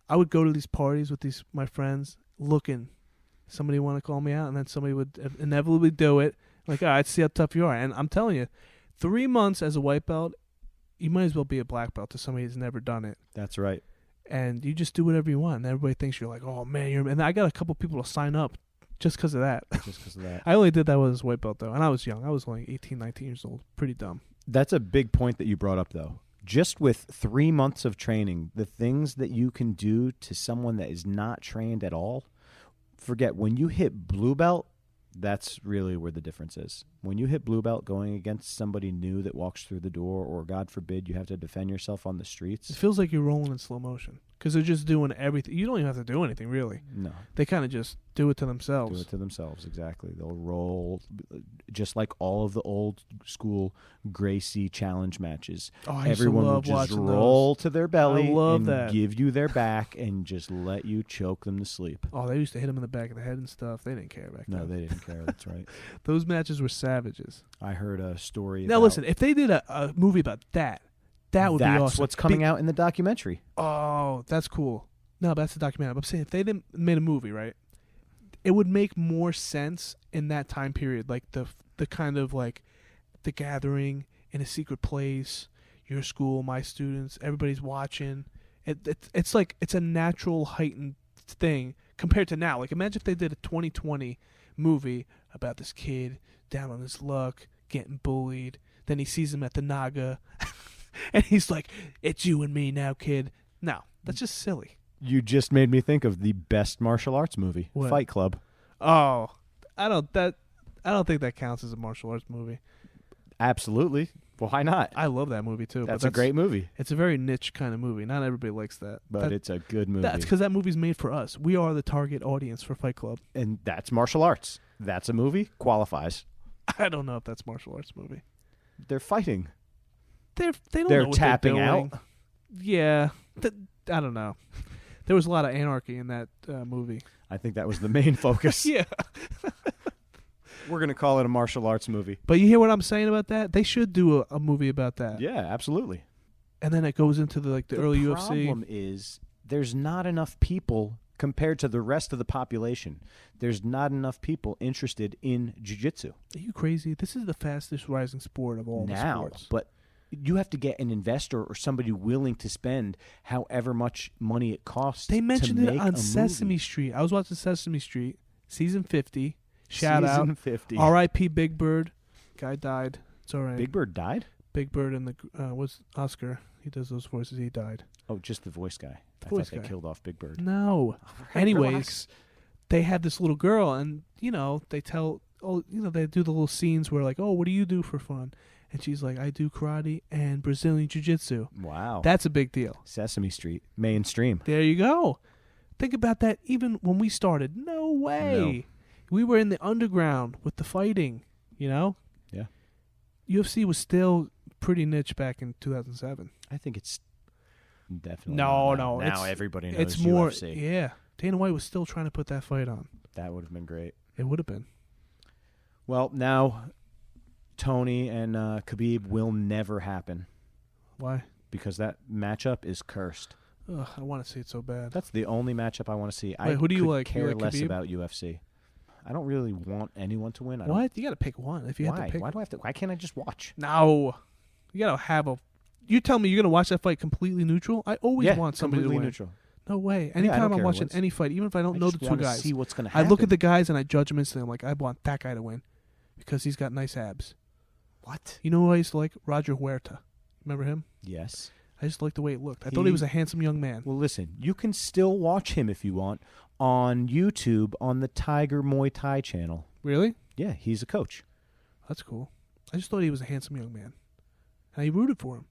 I would go to these parties with my friends looking. Somebody want to call me out, and then somebody would inevitably do it. Like, all right, see how tough you are. And I'm telling you, 3 months as a white belt, you might as well be a black belt to somebody who's never done it.
That's right.
And you just do whatever you want. And everybody thinks you're like, oh, man. And I got a couple people to sign up just because of that.
Just because of that.
I only did that with white belt, though. And I was young. I was only 18, 19 years old. Pretty dumb.
That's a big point that you brought up, though. Just with 3 months of training, the things that you can do to someone that is not trained at all, forget, when you hit blue belt, that's really where the difference is. When you hit blue belt going against somebody new that walks through the door, or God forbid you have to defend yourself on the streets.
It feels like you're rolling in slow motion because they're just doing everything. You don't even have to do anything, really.
No.
They kind of just do it to themselves.
Do it to themselves, exactly. They'll roll just like all of the old school Gracie challenge matches.
Oh, I used to
Everyone will
love
just
watching
roll
those.
to their belly
I love
and
that.
give you their back and just let you choke them to sleep.
Oh, they used to hit them in the back of the head and stuff. They didn't care back then.
No, they didn't care. That's right.
Those matches were savages.
I heard a story
Now,
about
listen, if they did a movie about that would be awesome.
That's what's coming out in the documentary.
Oh, that's cool. No, that's the documentary. I'm saying if they didn't made a movie, right, it would make more sense in that time period. Like the kind of like the gathering in a secret place, your school, my students, everybody's watching. It's like it's a natural heightened thing compared to now. Like imagine if they did a 2020 movie about this kid down on his luck, getting bullied. Then he sees him at the Naga, and he's like, "It's you and me now, kid." No, that's just silly.
You just made me think of the best martial arts movie,
What?
Fight Club.
Oh, I don't think that counts as a martial arts movie.
Absolutely. Why not?
I love that movie too.
That's
but
a great movie.
It's a very niche kind of movie. Not everybody likes that.
But it's a good movie.
That's because that movie's made for us. We are the target audience for Fight Club.
And that's martial arts. That's a movie. Qualifies.
I don't know if that's martial arts movie.
They're fighting.
They don't
They're
know what
tapping
they're doing.
out.
Yeah, I don't know. There was a lot of anarchy in that movie.
I think that was the main focus.
Yeah.
We're going to call it a martial arts movie.
But you hear what I'm saying about that? They should do a movie about that.
Yeah, absolutely.
And then it goes into the early UFC.
The problem is there's not enough people compared to the rest of the population. There's not enough people interested in jiu-jitsu.
Are you crazy? This is the fastest rising sport of all the sports.
But you have to get an investor or somebody willing to spend however much money it costs.
They mentioned
to
it
make
on
a
Sesame
movie.
Street. I was watching Sesame Street, season 50. Shout
Season
out.
50.
R.I.P. Big Bird. Guy died. It's all right.
Big Bird died?
Big Bird and what's Oscar? He does those voices. He died.
Oh, just the voice guy. I
Voice
thought they
guy.
killed off Big Bird.
No.
Right,
Anyways,
relax.
they had this little girl, and they do the little scenes where like, oh, what do you do for fun? And she's like, I do karate and Brazilian jiu-jitsu.
Wow.
That's a big deal.
Sesame Street. Mainstream.
There you go. Think about that. Even when we started, no way. We were in the underground with the fighting.
Yeah.
UFC was still pretty niche back in 2007.
I think it's definitely
No,
not.
no.
Now everybody knows
It's more.
UFC.
Yeah. Dana White was still trying to put that fight on.
That would have been great.
It would have been.
Well, now Tony and Khabib will never happen
Why?
because that matchup is cursed.
Ugh, I want to see it so bad.
That's the only matchup I want to see. I
Wait, who do you
could
like? You
care
like
less
Khabib?
about UFC. I don't really want anyone to win.
What? You got to pick one. If you
Why?
have to pick.
Why do I have to? Why can't I just watch?
No. You got to have a. You tell me you're going to watch that fight completely neutral? I always want somebody to
completely
win.
neutral.
No way.
I don't
Anytime I'm
care who
watching
wins.
any fight, even if I don't
I
know
just
the two
wanna
guys,
see what's going to
I
happen.
look at the guys and I judge them instantly. I'm like, I want that guy to win because he's got nice abs.
What?
You know who I used to like? Roger Huerta. Remember him?
Yes.
I just liked the way it looked. I thought he was a handsome young man.
Well, listen, you can still watch him if you want on YouTube on the Tiger Muay Thai channel.
Really?
Yeah, he's a coach.
That's cool. I just thought he was a handsome young man. And I rooted for him.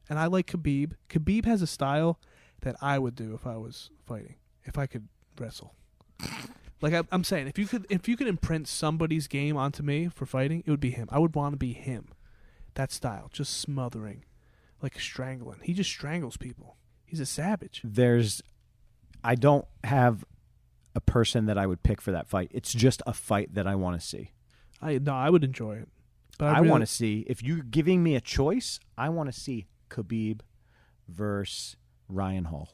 And I like Khabib. Khabib has a style that I would do if I was fighting. If I could wrestle. Like I'm saying, if you could imprint somebody's game onto me for fighting, it would be him. I would want to be him. That style. Just smothering. Like strangling. He just strangles people. He's a savage.
I don't have a person that I would pick for that fight. It's just a fight that I want to see.
I would enjoy it. But
I want to see, if you're giving me a choice, I want to see Khabib versus Ryan Hall.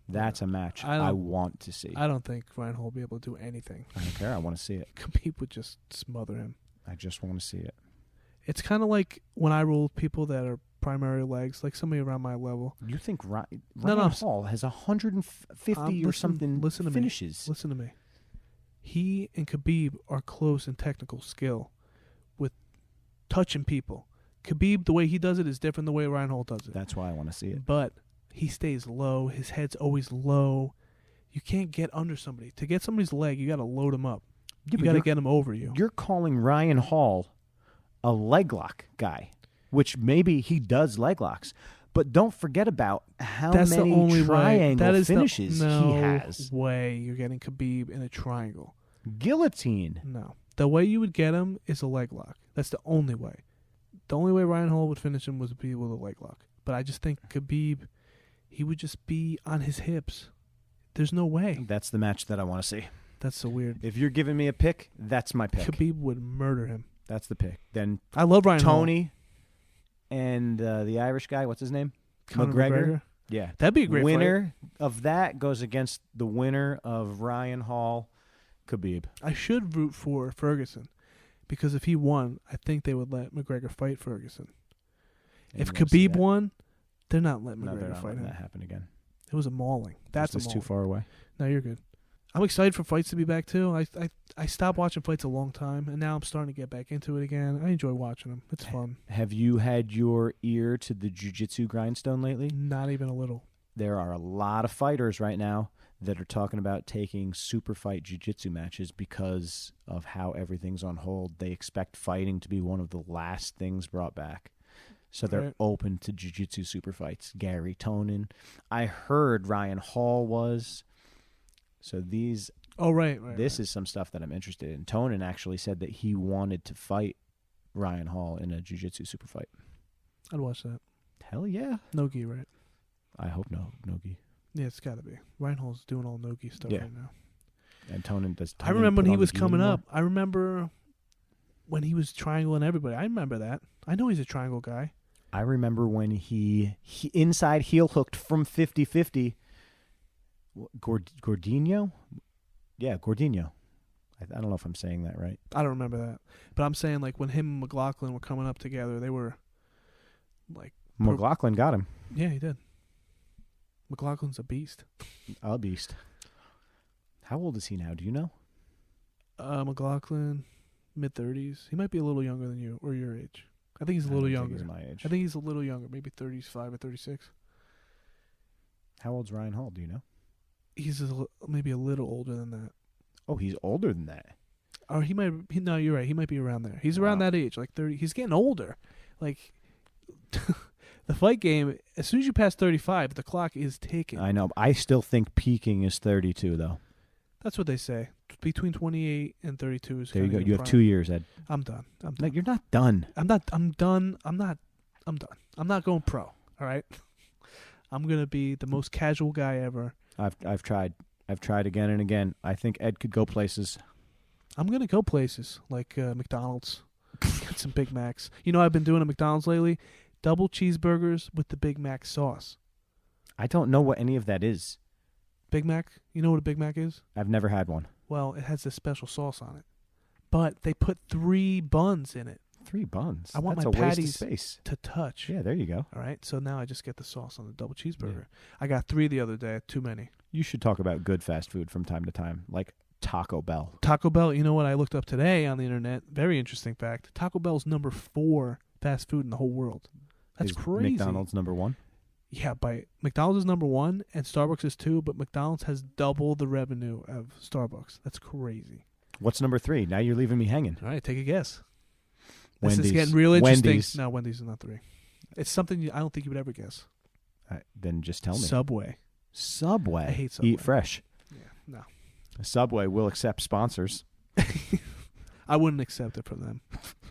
That's a match I want to see.
I don't think Ryan Hall will be able to do anything.
I don't care. I want to see it.
Khabib would just smother him.
I just want to see it.
It's kind of like when I roll people that are primary legs, like somebody around my level.
You think Ryan Hall has 150 or something finishes?
Listen to me. He and Khabib are close in technical skill with touching people. Khabib, the way he does it is different than the way Ryan Hall does it.
That's why I want to see it.
But he stays low. His head's always low. You can't get under somebody. To get somebody's leg, you got to load him up. You got to get him over you.
You're calling Ryan Hall a leg lock guy, which maybe he does leg locks. But don't forget about how many triangle finishes he has.
No way you're getting Khabib in a triangle.
Guillotine.
No. The way you would get him is a leg lock. That's the only way. The only way Ryan Hall would finish him would be with a leg lock. But I just think Khabib, he would just be on his hips. There's no way.
That's the match that I want to see.
That's so weird.
If you're giving me a pick, that's my pick.
Khabib would murder him.
That's the pick. Then
I love Ryan
Tony Hall. And the Irish guy, what's his name? McGregor. Yeah.
That'd be a great
winner
fight.
Of that goes against the winner of Ryan Hall, Khabib.
I should root for Ferguson because if he won, I think they would let McGregor fight Ferguson. If Khabib won, they're not letting McGregor fight him.
That happen again.
It was a mauling. That's
too far away.
No, you're good. I'm excited for fights to be back too. I stopped watching fights a long time, and now I'm starting to get back into it again. I enjoy watching them. It's fun.
Have you had your ear to the jiu-jitsu grindstone lately?
Not even a little.
There are a lot of fighters right now that are talking about taking super fight jiu-jitsu matches because of how everything's on hold. They expect fighting to be one of the last things brought back. So they're open to jiu-jitsu super fights. Gary Tonin. I heard Ryan Hall was. So these...
Oh, right.
This is some stuff that I'm interested in. Tonin actually said that he wanted to fight Ryan Hall in a jiu-jitsu super fight.
I'd watch that.
Hell yeah.
No-gi, right?
I hope no-gi.
Yeah, it's got to be. Ryan Hall's doing all no-gi stuff right now.
And Tonin does...
I remember when he was coming up. I remember when he was triangling everybody. I remember that. I know he's a triangle guy.
I remember when he inside heel hooked from 50-50... Gordinho? Yeah, Gordinho. I don't know if I'm saying that right.
I don't remember that. But I'm saying, like, when him and McLaughlin were coming up together, they were, like...
McLaughlin got him.
Yeah, he did. McLaughlin's a beast.
A beast. How old is he now? Do you know?
McLaughlin, mid-30s. He might be a little younger than you, or your age. I think he's a little younger.
He's my age.
I think he's a little younger, maybe 35 or 36.
How old's Ryan Hall? Do you know?
He's maybe a little older than that.
Oh, he's older than that.
Or he might. No, you're right. He might be around there. He's around that age, like 30. He's getting older. Like the fight game. As soon as you pass 35, the clock is ticking.
I know. I still think peaking is 32, though.
That's what they say. Between 28 and 32 is.
There you go. You have 2 years, Ed.
I'm done.
No, you're not done.
I'm done. I'm done. I'm not going pro. All right. I'm gonna be the most casual guy ever.
I've tried. I've tried again and again. I think Ed could go places.
I'm going to go places like McDonald's. Get some Big Macs. You know what I've been doing at McDonald's lately? Double cheeseburgers with the Big Mac sauce.
I don't know what any of that is.
Big Mac? You know what a Big Mac is?
I've never had one.
Well, it has this special sauce on it. But they put 3 buns in it.
3 buns?
I want
That's
my
a waste
patties
of space.
to touch.
Yeah, there you go.
All right, so now I just get the sauce on the double cheeseburger. Yeah. I got 3 the other day. Too many.
You should talk about good fast food from time to time, like Taco Bell.
Taco Bell, you know what I looked up today on the internet? Very interesting fact. Taco Bell's number 4 fast food in the whole world. That's crazy.
McDonald's number 1?
Yeah, McDonald's is number 1 and Starbucks is 2, but McDonald's has double the revenue of Starbucks. That's crazy.
What's number 3? Now you're leaving me hanging.
All right, take a guess.
Wendy's.
This is getting real interesting.
Wendy's.
No, Wendy's is not 3. It's something I don't think you would ever guess.
Then just tell me.
Subway.
Subway.
I hate Subway.
Eat fresh.
Yeah, no.
Subway will accept sponsors.
I wouldn't accept it from them.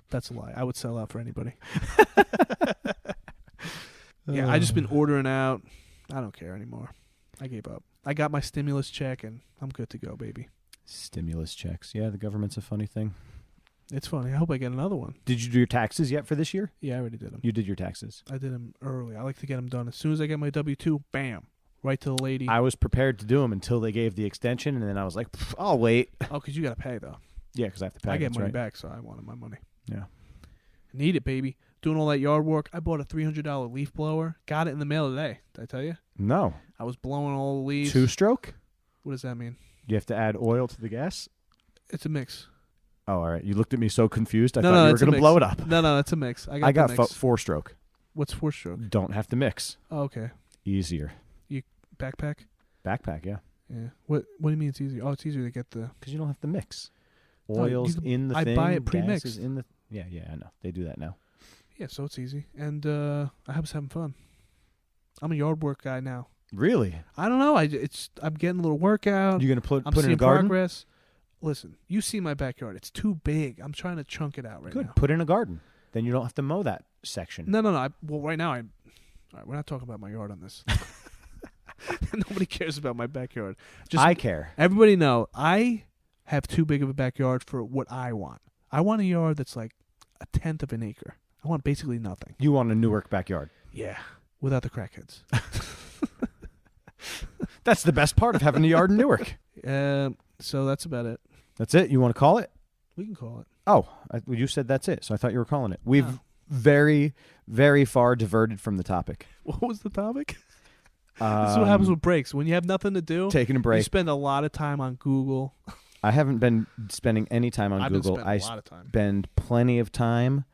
That's a lie. I would sell out for anybody. Yeah, I just been ordering out. I don't care anymore. I gave up. I got my stimulus check, and I'm good to go, baby.
Stimulus checks. Yeah, the government's a funny thing.
It's funny. I hope I get another one.
Did you do your taxes yet for this year?
Yeah, I already did them.
You did your taxes.
I did them early. I like to get them done as soon as I get my W-2. Bam, right to the lady.
I was prepared to do them until they gave the extension, and then I was like, I'll wait.
Oh, because you got to pay though.
Yeah, because I have to pay.
I get
that's
money
right.
back, so I wanted my money.
Yeah.
Need it, baby. Doing all that yard work. I bought a $300 leaf blower. Got it in the mail today. Did I tell you?
No.
I was blowing all the leaves.
2-stroke?
What does that mean?
You have to add oil to the gas?
It's a mix.
Oh, all right. You looked at me so confused. I
No,
thought
no,
you were
it's a
going to
mix.
blow it up.
No, it's a mix. I
I got
the mix.
4-stroke.
What's 4-stroke?
Don't have to mix.
Oh, okay.
Easier.
Backpack?
Backpack, yeah.
Yeah. What do you mean it's easier? Oh, it's easier to get the...
Because you don't have to mix.
No,
Oil's in the
I
thing.
buy it
gas
pre-mixed.
is in the... Yeah, I know. They do that now.
Yeah, so it's easy. And I was having fun. I'm a yard work guy now.
Really?
I don't know. I'm getting a little workout.
You going to
I'm
put in
seeing
a garden?
progress. Listen, you see my backyard. It's too big. I'm trying to chunk it out right
Good.
now.
Put in a garden. Then you don't have to mow that section.
No. Right now, all right, we're not talking about my yard on this. Nobody cares about my backyard.
I care.
Everybody know I have too big of a backyard for what I want. I want a yard that's like 1/10 of an acre. I want basically nothing.
You want a Newark backyard.
Yeah, without the crackheads.
That's the best part of having a yard in Newark.
So that's about it.
That's it? You want to call it?
We can call it.
Oh, you said that's it, so I thought you were calling it. We've
Oh.
very, very far diverted from the topic.
What was the topic? This is what happens with breaks. When you have nothing to do,
Taking a
you
break.
spend a lot of time on Google.
I haven't been spending any time on
I've
Google.
been spending a lot of time.
Spend plenty of time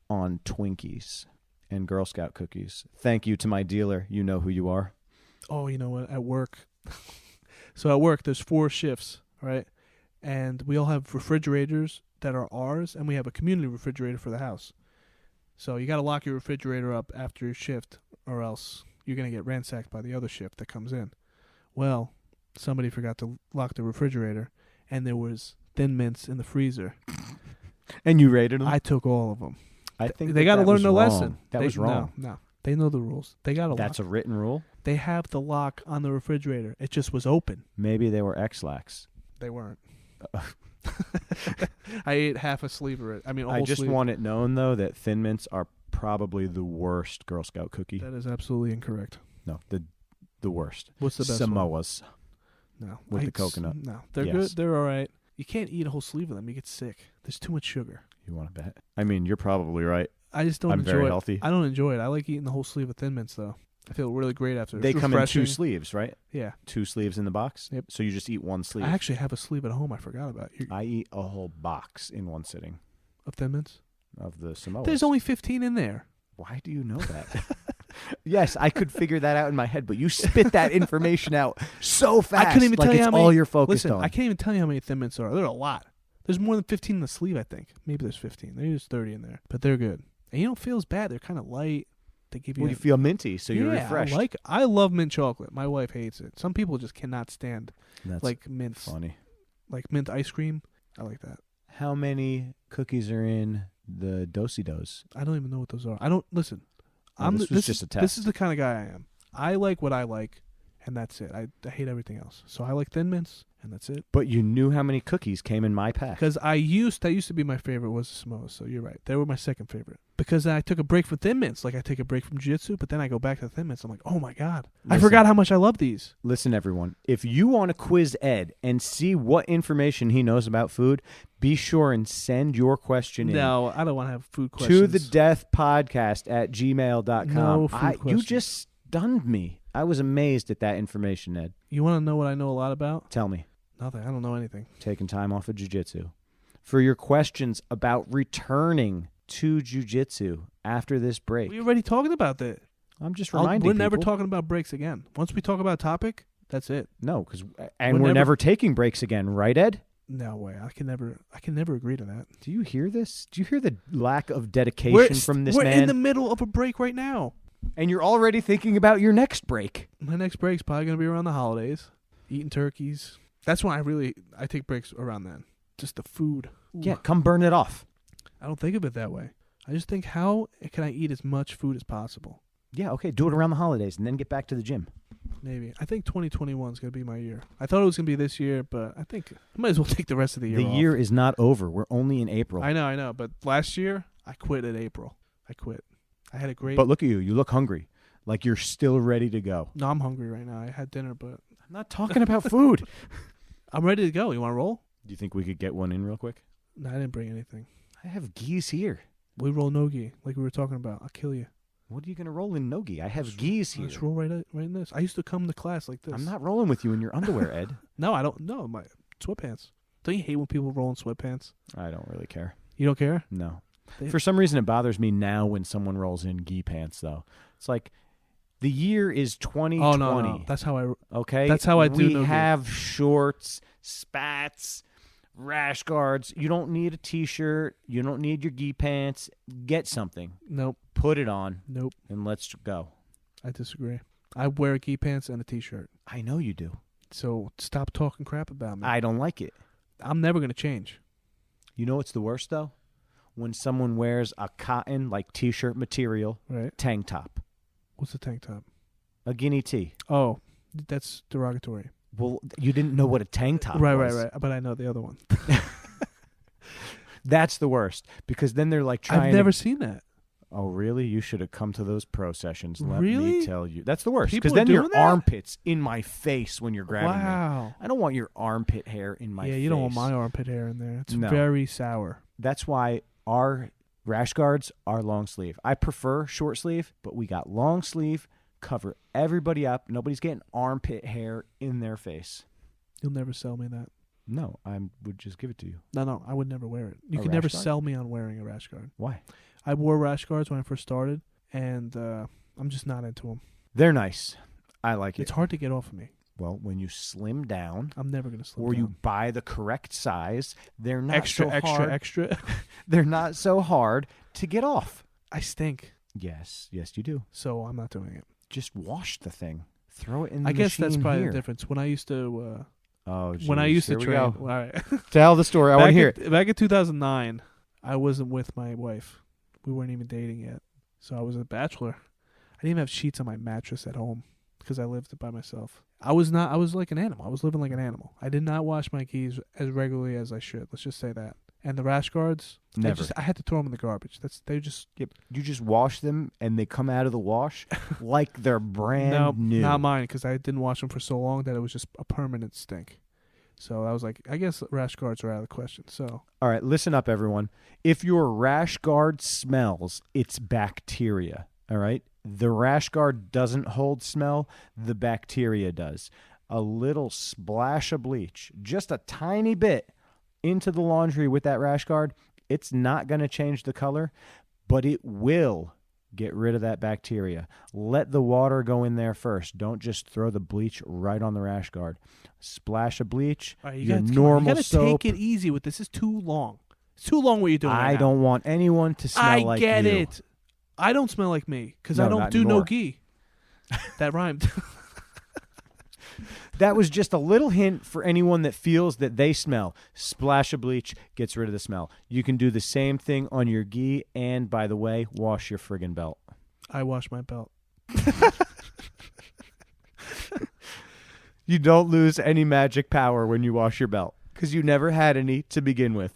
on Twinkies and Girl Scout cookies. Thank you to my dealer. You know who you are.
Oh, you know what? At work. So at work, there's 4 shifts, right? And we all have refrigerators that are ours, and we have a community refrigerator for the house. So you got to lock your refrigerator up after your shift, or else you're going to get ransacked by the other shift that comes in. Well, somebody forgot to lock the refrigerator, and there was Thin Mints in the freezer.
And you rated them?
I took all of them.
I think
they got to
that
learn
was
their
wrong.
lesson.
That was wrong.
No. They know the rules. They got to lock.
That's a written rule?
They have the lock on the refrigerator. It just was open.
Maybe they were X-Lax.
They weren't. I ate half a sleeve of it. I mean, a whole
I just
sleeve.
want it known, though, that Thin Mints are probably the worst Girl Scout cookie.
That is absolutely incorrect.
No, the worst.
What's the best one?
Samoas.
No.
With the coconut.
No. They're
Yes.
good. They're all right. You can't eat a whole sleeve of them. You get sick. There's too much sugar.
You want to bet? I mean, you're probably right.
I just don't
I'm
enjoy
very
it.
healthy.
I don't enjoy it. I like eating the whole sleeve of Thin Mints, though. I feel really great after.
They
It's
come in 2
refreshing.
sleeves, right?
Yeah.
2 sleeves in the box?
Yep.
So you just eat 1 sleeve.
I actually have a sleeve at home I forgot about.
I eat a whole box in 1 sitting
Of Thin Mints?
of the Samoas.
There's only 15 in there.
Why do you know that? Yes, I could figure that out in my head, but you spit that information out so fast.
I couldn't even
like
tell you
it's
how many.
all you're focused
Listen,
on.
I can't even tell you how many Thin Mints there are. There are a lot. There's more than 15 in the sleeve, I think. Maybe there's 15. Maybe there's 30 in there. But they're good. And you don't feel as bad. They're kind of light. They give you.
Well, you feel minty, so you're refreshed.
I love mint chocolate. My wife hates it. Some people just cannot stand
That's
like mint,
funny.
like mint ice cream. I like that.
How many cookies are in the Do-si-dos?
I don't even know what those are. I don't listen.
Well, this was just a test.
This is the kind of guy I am. I like what I like, and that's it. I hate everything else. So I like Thin Mints, and that's it.
But you knew how many cookies came in my pack.
Because that used to be my favorite was the Samoas. So you're right. They were my second favorite. Because I took a break from Thin Mints. Like I take a break from Jiu-Jitsu, but then I go back to Thin Mints. I'm like, oh my God. I
Listen.
forgot how much I love these.
Listen, everyone. If you want to quiz Ed and see what information he knows about food, be sure and send your question in.
No, I don't want to have food questions.
To the death podcast at gmail.com.
No food
You
questions.
just stunned me. I was amazed at that information, Ed.
You want to know what I know a lot about?
Tell me.
Nothing. I don't know anything.
Taking time off of jiu-jitsu. For your questions about returning to jiu-jitsu after this break.
We already talking about that.
I'm just reminding
We're never
people.
talking about breaks again. Once we talk about a topic, that's it.
No, we're never taking breaks again, right, Ed?
No way. I can never agree to that.
Do you hear this? Do you hear the lack of dedication from this
we're
man?
in the middle of a break right now.
And you're already thinking about your next break.
My next break's probably going to be around the holidays. Eating turkeys. That's when I take breaks around then. Just the food. Ooh.
Yeah, come burn it off.
I don't think of it that way. I just think, how can I eat as much food as possible?
Yeah, okay, do it around the holidays and then get back to the gym.
Maybe. I think 2021 is going to be my year. I thought it was going to be this year, but I think I might as well take the rest of the year
The
off.
year is not over. We're only in April.
I know. But last year, I quit in April. I quit. I had a great...
But look at you. You look hungry. Like you're still ready to go.
No, I'm hungry right now. I had dinner, but...
I'm not talking about food.
I'm ready to go. You want to roll?
Do you think we could get one in real quick?
No, I didn't bring anything.
I have geese here.
We roll nogi, like we were talking about. I'll kill you.
What are you going to roll in nogi? I have geese here.
Let's roll right in this. I used to come to class like this.
I'm not rolling with you in your underwear, Ed.
No, I don't. No, my sweatpants. Don't you hate when people roll in sweatpants?
I don't really care.
You don't care?
No. For some reason, it bothers me now when someone rolls in gi pants, though. It's like, the year is 2020.
Oh, no. That's how I...
Okay?
That's how I do
We
no-gi.
have shorts, spats, rash guards. You don't need a T-shirt. You don't need your gi pants. Get something.
Nope.
Put it on.
Nope.
And let's go.
I disagree. I wear gi pants and a T-shirt.
I know you do.
So stop talking crap about me.
I don't like it.
I'm never going to change.
You know what's the worst, though? When someone wears a cotton, like T-shirt material,
Right.
tank top.
What's a tank top?
A guinea tee.
Oh, that's derogatory.
Well, you didn't know what a tank top
Right.
was.
But I know the other one.
That's the worst, because then they're like trying
I've never seen that.
Oh, really? You should have come to those pro sessions. Let
Really?
me tell you. That's the worst,
People
because then
are
your
doing that?
armpit's in my face when you're grabbing me.
Wow.
I don't want your armpit hair in my face.
Yeah, you don't want my armpit hair in there. It's
No.
very sour.
That's why our rash guards are long sleeve. I prefer short sleeve, but we got long sleeve, cover everybody up. Nobody's getting armpit hair in their face.
You'll never sell me that.
No, I would just give it to you.
No, I would never wear it. You
A
could never
rash guard?
sell me on wearing a rash guard.
Why?
I wore rash guards when I first started, and I'm just not into them.
They're nice. I like it.
It's hard to get off of me.
Well, when you slim down,
I'm never going to slim
or
down.
you buy the correct size, they're not
extra,
so hard.
extra.
They're not so hard to get off.
I stink,
Yes, you do.
so I'm not doing it.
Just wash the thing. Throw it in the
I guess that's
machine
probably
here.
the difference. When I used to,
Oh,
when I
geez.
used to
Here we
train,
go.
all right.
Tell the story. I want to hear it.
Back in 2009, I wasn't with my wife. We weren't even dating yet, so I was a bachelor. I didn't even have sheets on my mattress at home because I lived by myself. I was like an animal. I was living like an animal. I did not wash my keys as regularly as I should. Let's just say that. And the rash guards,
Never.
I had to throw them in the garbage.
You just wash them, and they come out of the wash like they're brand new.
Not mine, because I didn't wash them for so long that it was just a permanent stink. So I was like, I guess rash guards are out of the question. So
All right, listen up, everyone. If your rash guard smells, it's bacteria. All right? The rash guard doesn't hold smell. The bacteria does. A little splash of bleach, just a tiny bit, into the laundry with that rash guard, it's not going to change the color, but it will get rid of that bacteria. Let the water go in there first. Don't just throw the bleach right on the rash guard. Splash of bleach,
all right,
your
you
normal
gotta
soap.
take it easy with this. This is too long. It's too long what you're doing.
I
right now.
don't want anyone to smell like you.
I get it. I don't smell like me because
No,
I don't
not
do
anymore.
no gi. That rhymed.
That was just a little hint for anyone that feels that they smell. Splash of bleach gets rid of the smell. You can do the same thing on your gi, and by the way, wash your friggin' belt.
I wash my belt.
You don't lose any magic power when you wash your belt because you never had any to begin with.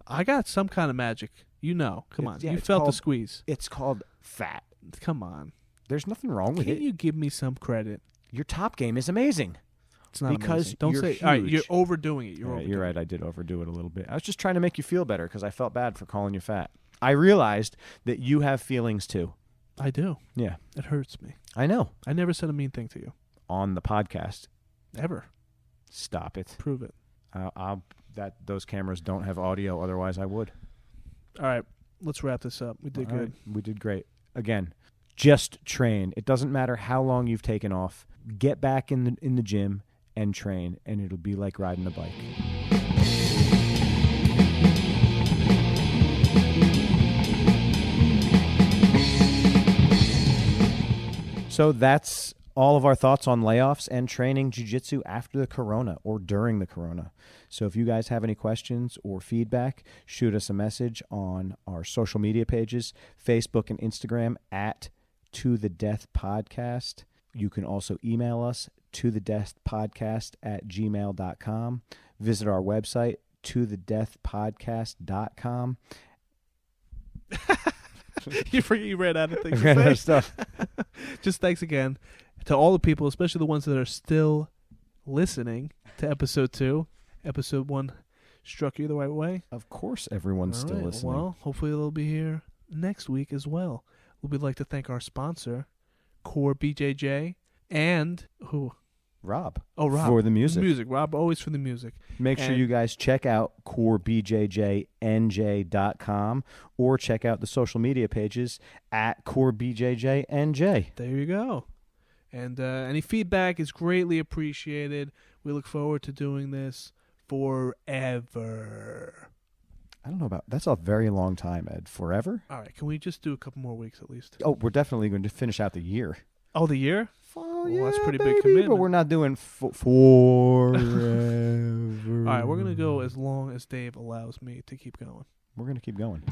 I got some kind of magic. You know. Come on.
Yeah,
You
it's
felt the
called-
squeeze.
It's called fat.
Come on.
There's nothing wrong with
Can't
it.
you give me some credit?
Your top game is amazing.
It's not
Because
amazing. Don't
you're
say. All right,
huge.
you're overdoing it.
You're right. I did overdo it a little bit. I was just trying to make you feel better because I felt bad for calling you fat. I realized that you have feelings too.
I do.
Yeah,
It hurts me.
I know.
I never said a mean thing to you.
On the podcast.
Ever.
Stop it.
Prove it.
Those cameras don't have audio. Otherwise, I would.
All right. Let's wrap this up. We did
All
good.
right, we did great. Again, just train. It doesn't matter how long you've taken off. Get back in the gym and train, and it'll be like riding a bike. So that's all of our thoughts on layoffs and training jiu-jitsu after the corona or during the corona. So if you guys have any questions or feedback, shoot us a message on our social media pages, Facebook and Instagram at To The Death Podcast. You can also email us to thedeathpodcast@gmail.com. Visit our website, tothedeathpodcast.com.
You ran out of things
I ran out
to
of
say.
stuff.
Just thanks again to all the people, especially the ones that are still listening to episode 2. Episode 1 struck you the right way.
Of course, everyone's
All
still
right,
listening.
Well, hopefully they'll be here next week as well. We'd like to thank our sponsor, Core BJJ, and who?
Rob.
Oh, Rob.
For the music.
Rob, always for the music.
Make sure
And-
you guys check out corebjjnj.com or check out the social media pages at corebjjnj.
There you go. And any feedback is greatly appreciated. We look forward to doing this forever.
I don't know about that's a very long time, Ed. Forever?
All right, can we just do a couple more weeks at least?
Oh, we're definitely going to finish out the year.
Oh, the year?
Oh,
Well, that's
yeah,
pretty big
baby,
commitment.
But we're not doing forever.
All right, we're going to go as long as Dave allows me to keep going.
We're going to keep going.